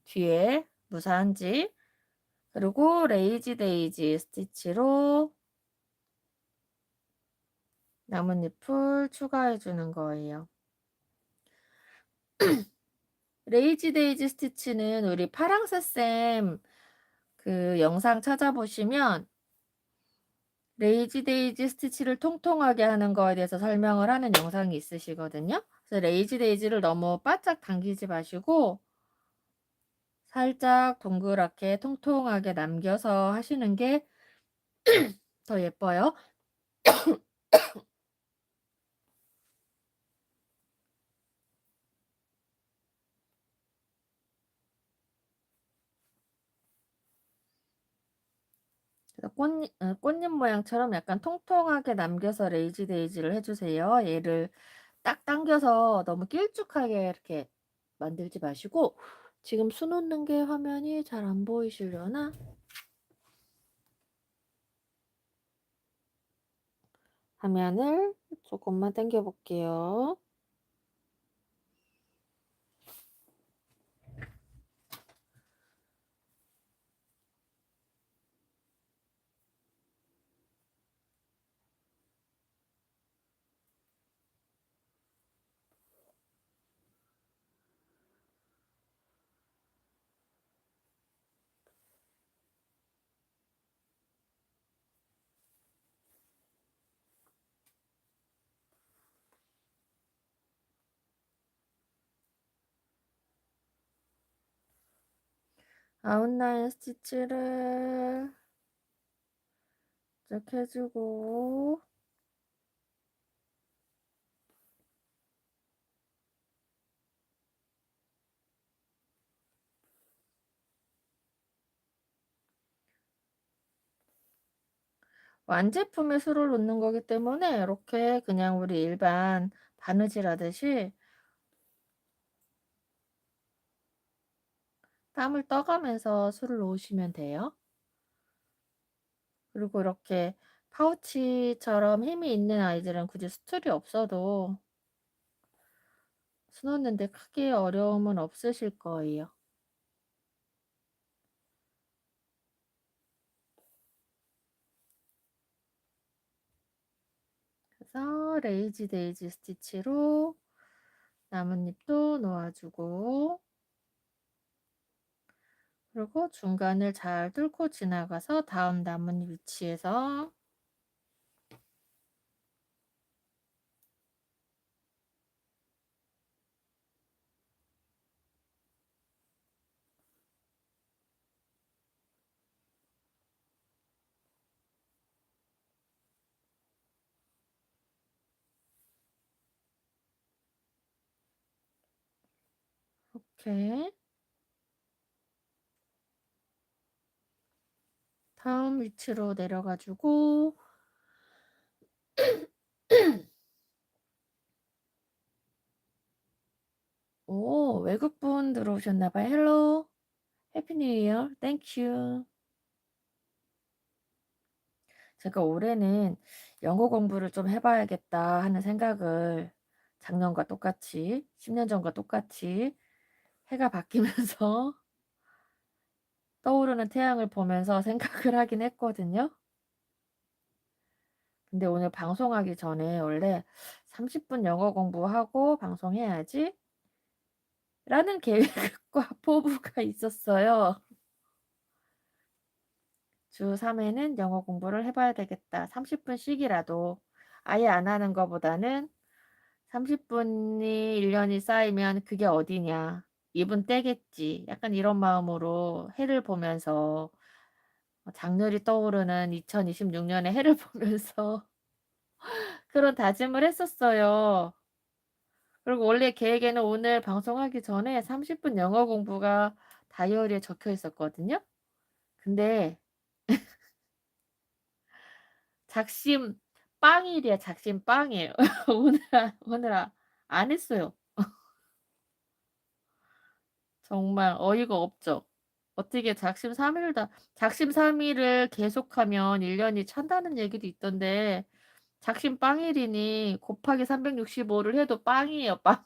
뒤에 무사한지, 그리고 레이지 데이지 스티치로 나뭇잎을 추가해 주는 거예요. 레이지 데이지 스티치는 우리 파랑새 쌤 그 영상 찾아보시면 레이지 데이지 스티치를 통통하게 하는 거에 대해서 설명을 하는 영상이 있으시거든요. 그래서 레이지 데이지를 너무 바짝 당기지 마시고 살짝 동그랗게 통통하게 남겨서 하시는 게 더 예뻐요. 그래서 꽃잎 모양처럼 약간 통통하게 남겨서 레이지 데이지를 해주세요. 얘를 딱 당겨서 너무 길쭉하게 이렇게 만들지 마시고, 지금 수놓는 게 화면이 잘 안 보이시려나? 화면을 조금만 당겨 볼게요. 아웃라인 스티치를 쭉 해주고, 완제품에 술을 넣는 거기 때문에 이렇게 그냥 우리 일반 바느질 하듯이 땀을 떠가면서 술을 놓으시면 돼요. 그리고 이렇게 파우치처럼 힘이 있는 아이들은 굳이 스툴이 없어도 수놓는데 크게 어려움은 없으실 거예요. 그래서 레이지 데이지 스티치로 나뭇잎도 놓아주고, 그리고 중간을 잘 뚫고 지나가서 다음 나뭇잎 위치에서 이렇게 다음 위치로 내려가지고 오, 외국분 들어오셨나 봐요. 헬로. 해피 뉴 이어. 땡큐. 제가 올해는 영어 공부를 좀 해 봐야겠다 하는 생각을 작년과 똑같이 10년 전과 똑같이 해가 바뀌면서 떠오르는 태양을 보면서 생각을 하긴 했거든요. 근데 오늘 방송하기 전에 원래 30분 영어 공부하고 방송해야지 라는 계획과 포부가 있었어요. 주 3 회는 영어 공부를 해 봐야 되겠다. 30 분씩이라도. 아예 안 하는 거보다는 30분이 1년이 쌓이면 그게 어디냐. 2분 떼겠지. 약간 이런 마음으로 해를 보면서 장렬히 떠오르는 2026년의 해를 보면서 그런 다짐을 했었어요. 그리고 원래 계획에는 오늘 방송하기 전에 30분 영어 공부가 다이어리에 적혀 있었거든요. 근데 작심 빵일이야. 작심 빵이에요. 오늘 안 했어요. 정말 어이가 없죠. 어떻게 작심 삼 일을 계속하면 1 년이 찬다는 얘기도 있던데 작심 빵일이니 곱하기 365를 해도 빵이에요, 빵.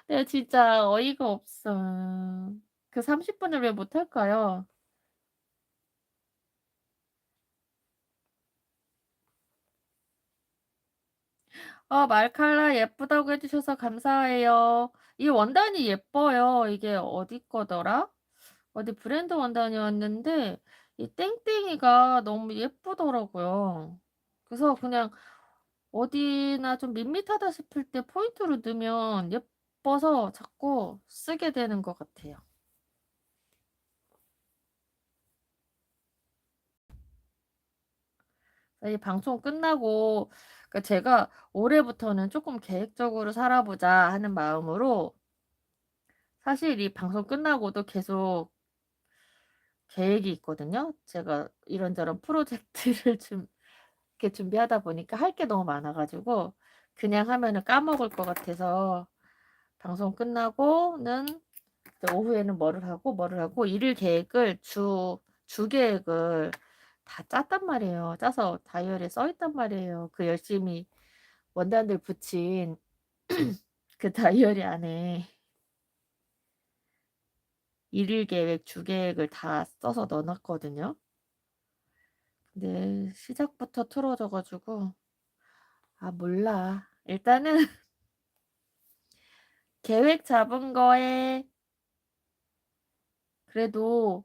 내가 진짜 어이가 없어. 그 30 분을 왜 못할까요? 말칼라 예쁘다고 해 주셔서 감사해요. 이 원단이 예뻐요. 이게 어디 거더라? 어디 브랜드 원단이었는데 이 땡땡이가 너무 예쁘더라고요. 그래서 그냥 어디나 좀 밋밋하다 싶을 때 포인트로 넣으면 예뻐서 자꾸 쓰게 되는 것 같아요. 이 방송 끝나고 그러니까 제가 올해부터는 조금 계획적으로 살아보자 하는 마음으로 사실 이 방송 끝나고도 계속 계획이 있거든요. 제가 이런저런 프로젝트를 좀 이렇게 준비하다 보니까 할 게 너무 많아 가지고 그냥 하면은 까먹을 것 같아서 방송 끝나고는 이제 오후에는 뭐를 하고 일일 계획을 주 계획을 다 짰단 말이에요. 짜서 다이어리에 써 있단 말이에요. 그 열심히 원단들 붙인 그 다이어리 안에 일일 계획, 주 계획을 다 써서 넣어 놨거든요. 근데 시작부터 틀어져 가지고 몰라. 일단은 계획 잡은 거에 그래도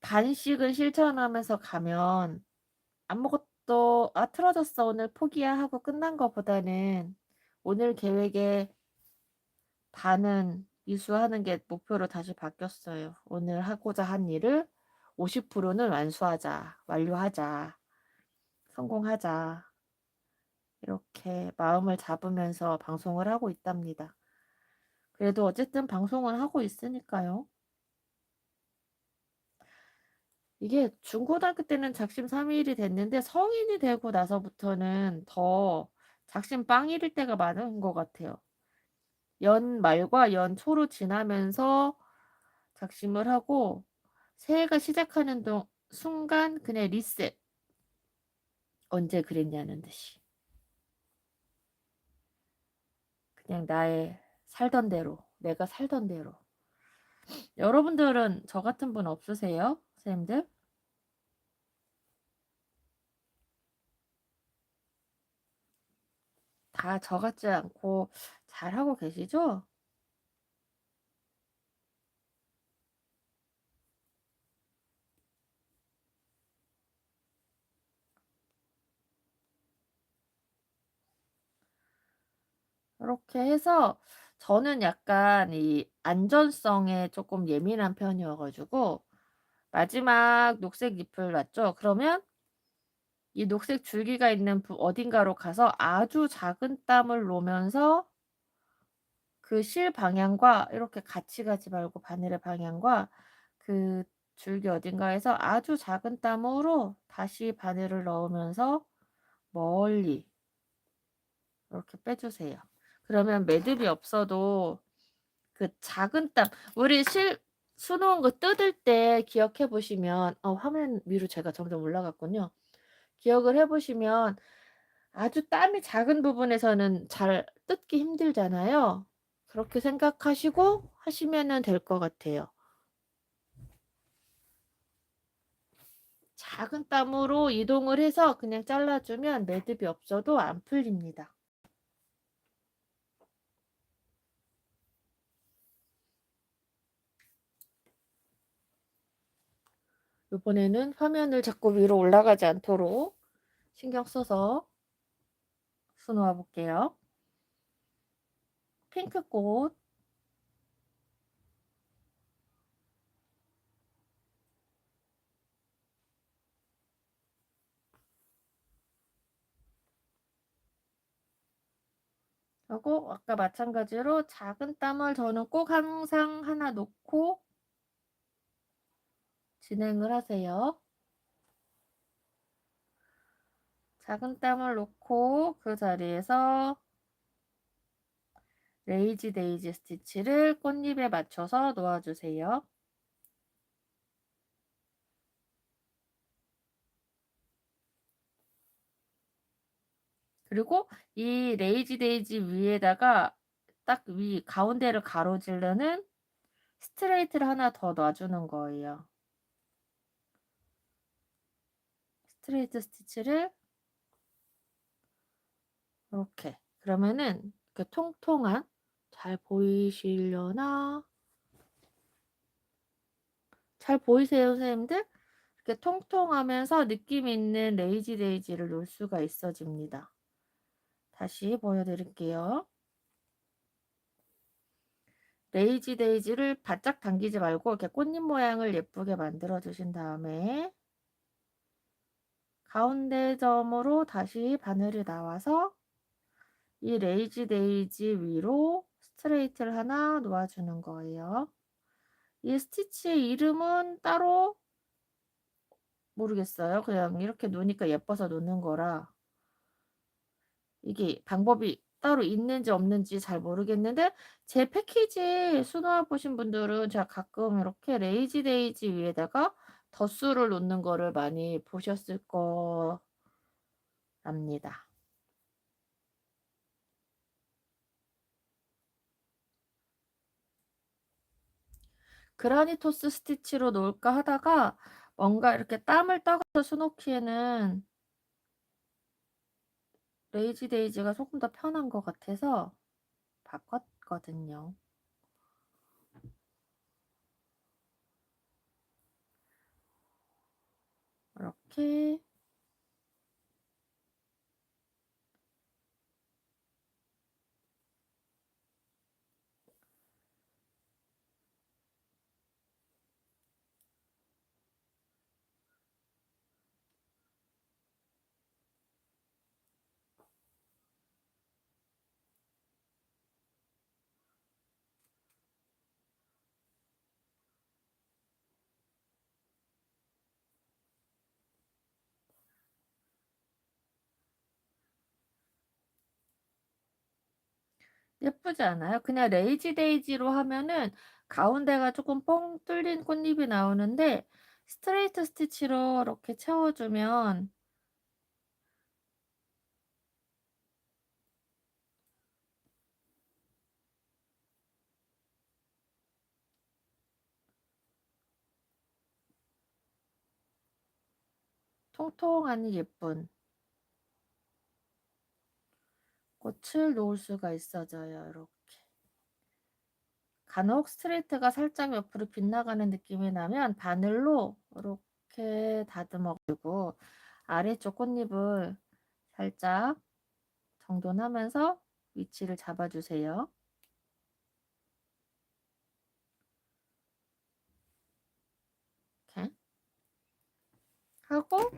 반씩은 실천하면서 가면 아무것도 '아 틀어졌어. 오늘 포기야.' 하고 끝난 거보다는 오늘 계획의 반은 이수하는 게 목표로 다시 바뀌었어요. 오늘 하고자 한 일을 50%는 완수하자. 완료하자. 성공하자. 이렇게 마음을 잡으면서 방송을 하고 있답니다. 그래도 어쨌든 방송을 하고 있으니까요. 이게 중고등학교 때는 작심삼일이 됐는데 성인이 되고 나서부터는 더 작심빵일일 때가 많은 것 같아요. 연말과 연초로 지나면서 작심을 하고 새해가 시작하는 순간 그냥 리셋. 언제 그랬냐는 듯이. 그냥 나의 살던 대로, 내가 살던 대로. 여러분들은 저 같은 분 없으세요? 선생님들? 다 저 같지 않고 잘하고 계시죠? 이렇게 해서 저는 약간 이 안전성에 조금 예민한 편이어 가지고 마지막 녹색 잎을 놨죠. 그러면 이 녹색 줄기가 있는 어딘가로 가서 아주 작은 땀을 놓으면서 그 실 방향과 이렇게 같이 가지 말고 바늘의 방향과 그 줄기 어딘가에서 아주 작은 땀으로 다시 바늘을 넣으면서 멀리 이렇게 빼주세요. 그러면 매듭이 없어도 그 작은 땀 우리 수놓은 거 뜯을 때 기억해 보시면 화면 위로 제가 점점 올라갔군요. 기억을 해 보시면 아주 땀이 작은 부분에서는 잘 뜯기 힘들잖아요. 그렇게 생각하시고 하시면은 될 것 같아요. 작은 땀으로 이동을 해서 그냥 잘라 주면 매듭이 없어도 안 풀립니다. 이번에는 화면을 자꾸 위로 올라가지 않도록 신경 써서 수 놓아 볼게요. 핑크꽃, 하고 아까 마찬가지로 작은 땀을 저는 꼭 항상 하나 놓고 진행을 하세요. 작은 땀을 놓고 그 자리에서 레이지 데이지 스티치를 꽃잎에 맞춰서 놓아주세요. 그리고 이 레이지 데이지 위에다가 딱 가운데를 가로지르는 스트레이트를 하나 더 놔주는 거예요. 스트레이트 스티치를 이렇게. 그러면은 이렇게 통통한, 잘 보이시려나? 잘 보이세요, 선생님들? 이렇게 통통하면서 느낌 있는 레이지 데이지를 놓을 수가 있어집니다. 다시 보여드릴게요. 레이지 데이지를 바짝 당기지 말고 이렇게 꽃잎 모양을 예쁘게 만들어 주신 다음에 가운데 점으로 다시 바늘이 나와서 이 레이지 데이지 위로 스트레이트를 하나 놓아주는 거예요. 이 스티치의 이름은 따로 모르겠어요. 그냥 이렇게 놓으니까 예뻐서 놓는 거라 이게 방법이 따로 있는지 없는지 잘 모르겠는데 제 패키지 수놓아 보신 분들은 제가 가끔 이렇게 레이지 데이지 위에다가 덧수를 놓는 거를 많이 보셨을 거랍니다. 그라니토스 스티치로 놓을까 하다가 뭔가 이렇게 땀을 떠가서 수놓기에는 레이지 데이지가 조금 더 편한 것 같아서 바꿨거든요. 이렇게 예쁘지 않아요? 그냥 레이지 데이지로 하면은 가운데가 조금 뻥 뚫린 꽃잎이 나오는데 스트레이트 스티치로 이렇게 채워주면 통통하니 예쁜 꽃을 놓을 수가 있어져요. 이렇게 간혹 스트레이트가 살짝 옆으로 빗나가는 느낌이 나면 바늘로 이렇게 다듬어주고 아래쪽 꽃잎을 살짝 정돈하면서 위치를 잡아주세요. 이렇게 하고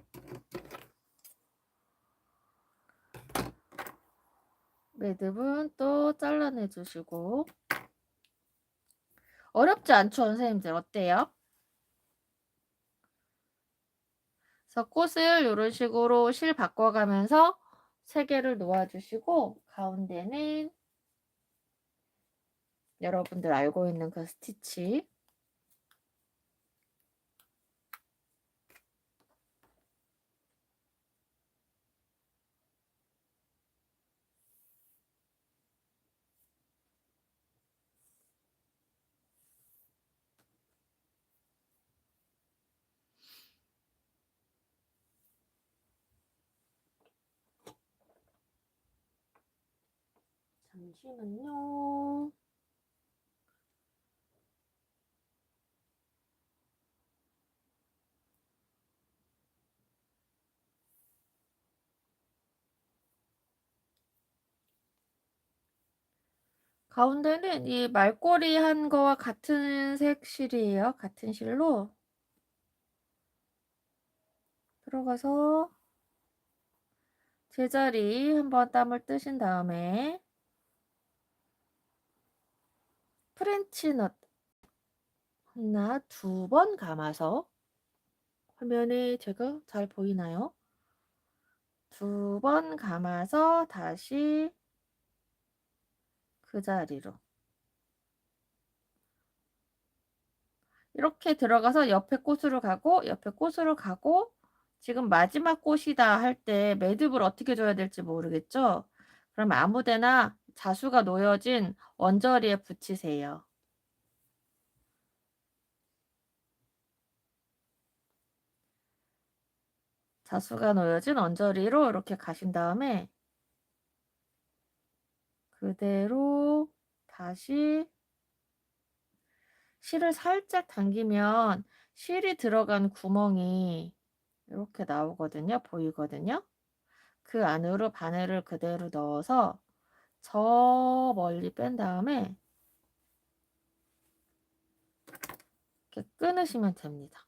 매듭은 또 잘라내 주시고 어렵지 않죠, 선생님들? 어때요? 그래서 꽃을 이런 식으로 실 바꿔가면서 3개를 놓아주시고 가운데는 여러분들 알고 있는 그 스티치 잠시만요. 가운데는 이 말꼬리 한 거와 같은 색 실이에요. 같은 실로 들어가서 제자리 한번 땀을 뜨신 다음에 프렌치넛 하나, 두 번 감아서 화면에 제가 잘 보이나요? 두 번 감아서 다시 그 자리로 이렇게 들어가서 옆에 꽃으로 가고 옆에 꽃으로 가고 지금 마지막 꽃이다 할 때 매듭을 어떻게 줘야 될지 모르겠죠? 그럼 아무 데나 자수가 놓여진 언저리에 붙이세요. 자수가 놓여진 언저리로 이렇게 가신 다음에 그대로 다시 실을 살짝 당기면 실이 들어간 구멍이 이렇게 나오거든요. 보이거든요. 그 안으로 바늘을 그대로 넣어서 저 멀리 뺀 다음에 이렇게 끊으시면 됩니다.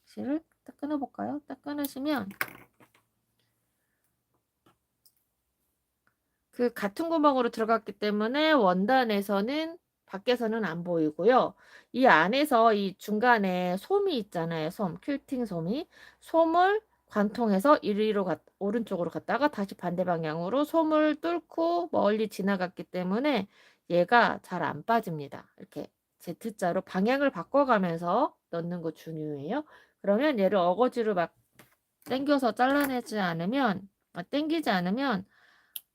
실을 딱 끊어볼까요? 딱 끊으시면 그 같은 구멍으로 들어갔기 때문에 원단에서는 밖에서는 안 보이고요. 이 안에서 이 중간에 솜이 있잖아요. 솜, 퀼팅 솜이. 솜을 관통해서 이리로 오른쪽으로 갔다가 다시 반대 방향으로 솜을 뚫고 멀리 지나갔기 때문에 얘가 잘 안 빠집니다. 이렇게 Z자로 방향을 바꿔가면서 넣는 거 중요해요. 그러면 얘를 어거지로 막 당겨서 잘라내지 않으면, 당기지 않으면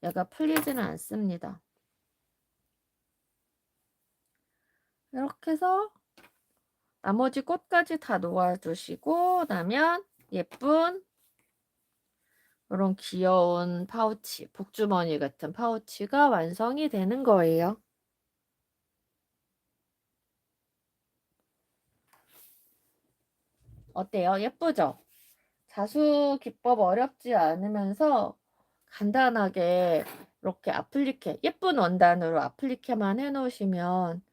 얘가 풀리지는 않습니다. 이렇게 해서 나머지 꽃까지 다 놓아주시고 나면 예쁜 이런 귀여운 파우치, 복주머니 같은 파우치가 완성이 되는 거예요. 어때요? 예쁘죠? 자수 기법 어렵지 않으면서 간단하게 이렇게 아플리케, 예쁜 원단으로 아플리케만 해놓으시면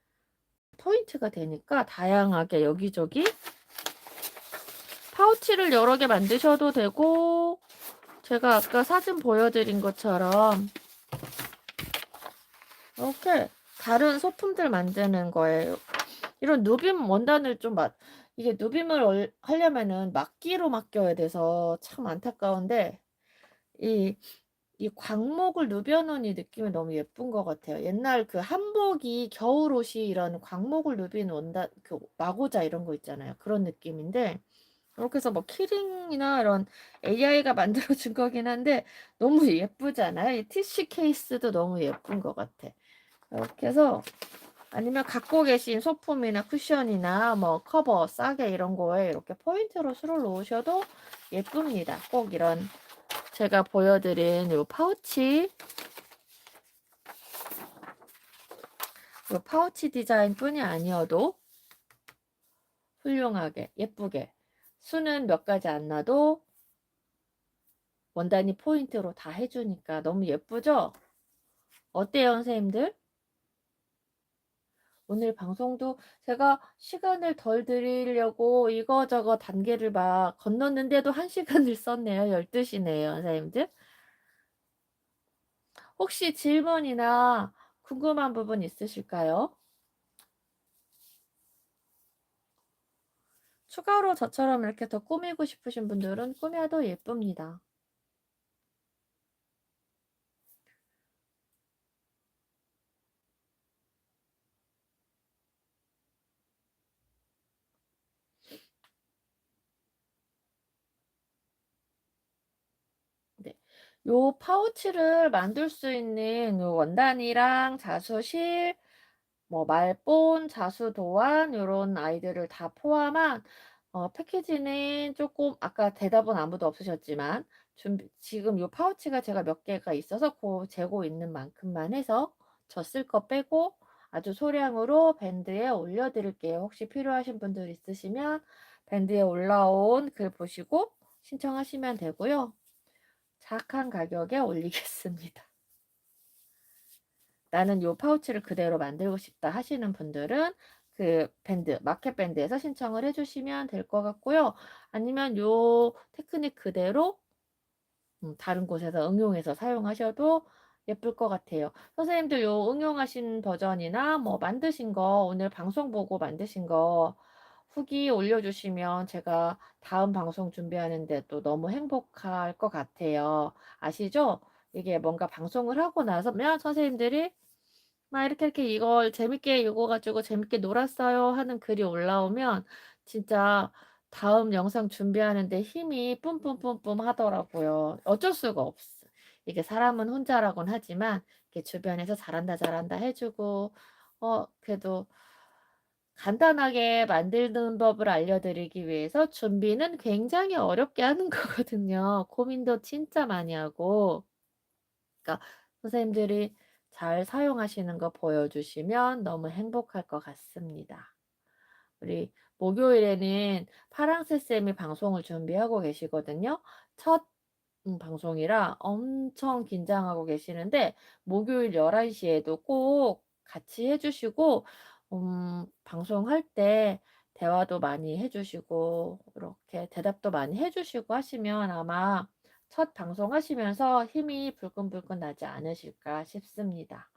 포인트가 되니까 다양하게 여기저기 파우치를 여러 개 만드셔도 되고 제가 아까 사진 보여드린 것처럼 이렇게 다른 소품들 만드는 거예요. 이런 누빔 원단을 좀 이게 누빔을 하려면은 막기로 맡겨야 돼서 참 안타까운데 이 광목을 누벼놓은 이 느낌이 너무 예쁜 것 같아요. 옛날 그 한복이 겨울옷이 이런 광목을 누빈 원단 그 마고자 이런 거 있잖아요. 그런 느낌인데 이렇게 해서 뭐 키링이나 이런 AI가 만들어준 거긴 한데 너무 예쁘잖아요. 이 티슈 케이스도 너무 예쁜 것 같아. 이렇게 해서 아니면 갖고 계신 소품이나 쿠션이나 뭐 커버 싸게 이런 거에 이렇게 포인트로 술을 놓으셔도 예쁩니다. 꼭 이런 제가 보여드린 요 파우치 디자인 뿐이 아니어도 훌륭하게 예쁘게 수는 몇 가지 안 나도 원단이 포인트로 다 해주니까 너무 예쁘죠? 어때요, 선생님들? 오늘 방송도 제가 시간을 덜 드리려고 이거저거 단계를 막 건넜는데도 1시간을 썼네요. 12시네요, 선생님들. 혹시 질문이나 궁금한 부분 있으실까요? 추가로 저처럼 이렇게 더 꾸미고 싶으신 분들은 꾸며도 예쁩니다. 네. 요 파우치를 만들 수 있는 요 원단이랑 자수실, 뭐 말본, 자수 도안 요런 아이들을 다 포함한 패키지는 조금 아까 대답은 아무도 없으셨지만 지금 요 파우치가 제가 몇 개가 있어서 그 재고 있는 만큼만 해서 저 쓸 거 빼고 아주 소량으로 밴드에 올려드릴게요. 혹시 필요하신 분들 있으시면 밴드에 올라온 글 보시고 신청하시면 되고요. 착한 가격에 올리겠습니다. '나는 요 파우치를 그대로 만들고 싶다.' 하시는 분들은 그 밴드 마켓 밴드에서 신청을 해 주시면 될 것 같고요. 아니면 요 테크닉 그대로 다른 곳에서 응용해서 사용하셔도 예쁠 것 같아요. 선생님들 요 응용하신 버전이나 뭐 만드신 거 오늘 방송 보고 만드신 거 후기 올려주시면 제가 다음 방송 준비하는 데 또 너무 행복할 것 같아요. 아시죠? 이게 뭔가 방송을 하고 나서면 선생님들이 막 이렇게 이걸 재밌게 이거 가지고 재밌게 놀았어요 하는 글이 올라오면 진짜 다음 영상 준비하는 데 힘이 뿜뿜뿜뿜 하더라고요. 어쩔 수가 없어. 이게 사람은 혼자라곤 하지만 이렇게 주변에서 "잘한다, 잘한다." 해 주고 그래도 간단하게 만드는 법을 알려드리기 위해서 준비는 굉장히 어렵게 하는 거거든요. 고민도 진짜 많이 하고. 그러니까 선생님들이 잘 사용하시는 거 보여주시면 너무 행복할 것 같습니다. 우리 목요일에는 파랑새 쌤이 방송을 준비하고 계시거든요. 첫 방송이라 엄청 긴장하고 계시는데 목요일 11시 에도 꼭 같이 해 주시고 방송할 때 대화도 많이 해 주시고 이렇게 대답도 많이 해 주시고 하시면 아마 첫 방송하시면서 힘이 불끈불끈 나지 않으실까 싶습니다.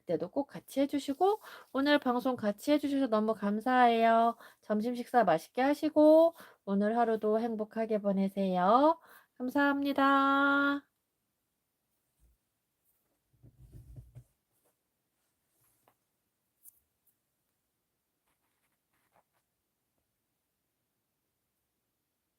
그때도 꼭 같이 해 주시고 오늘 방송 같이 해 주셔서 너무 감사해요. 점심 식사 맛있게 하시고 오늘 하루도 행복하게 보내세요. 감사합니다.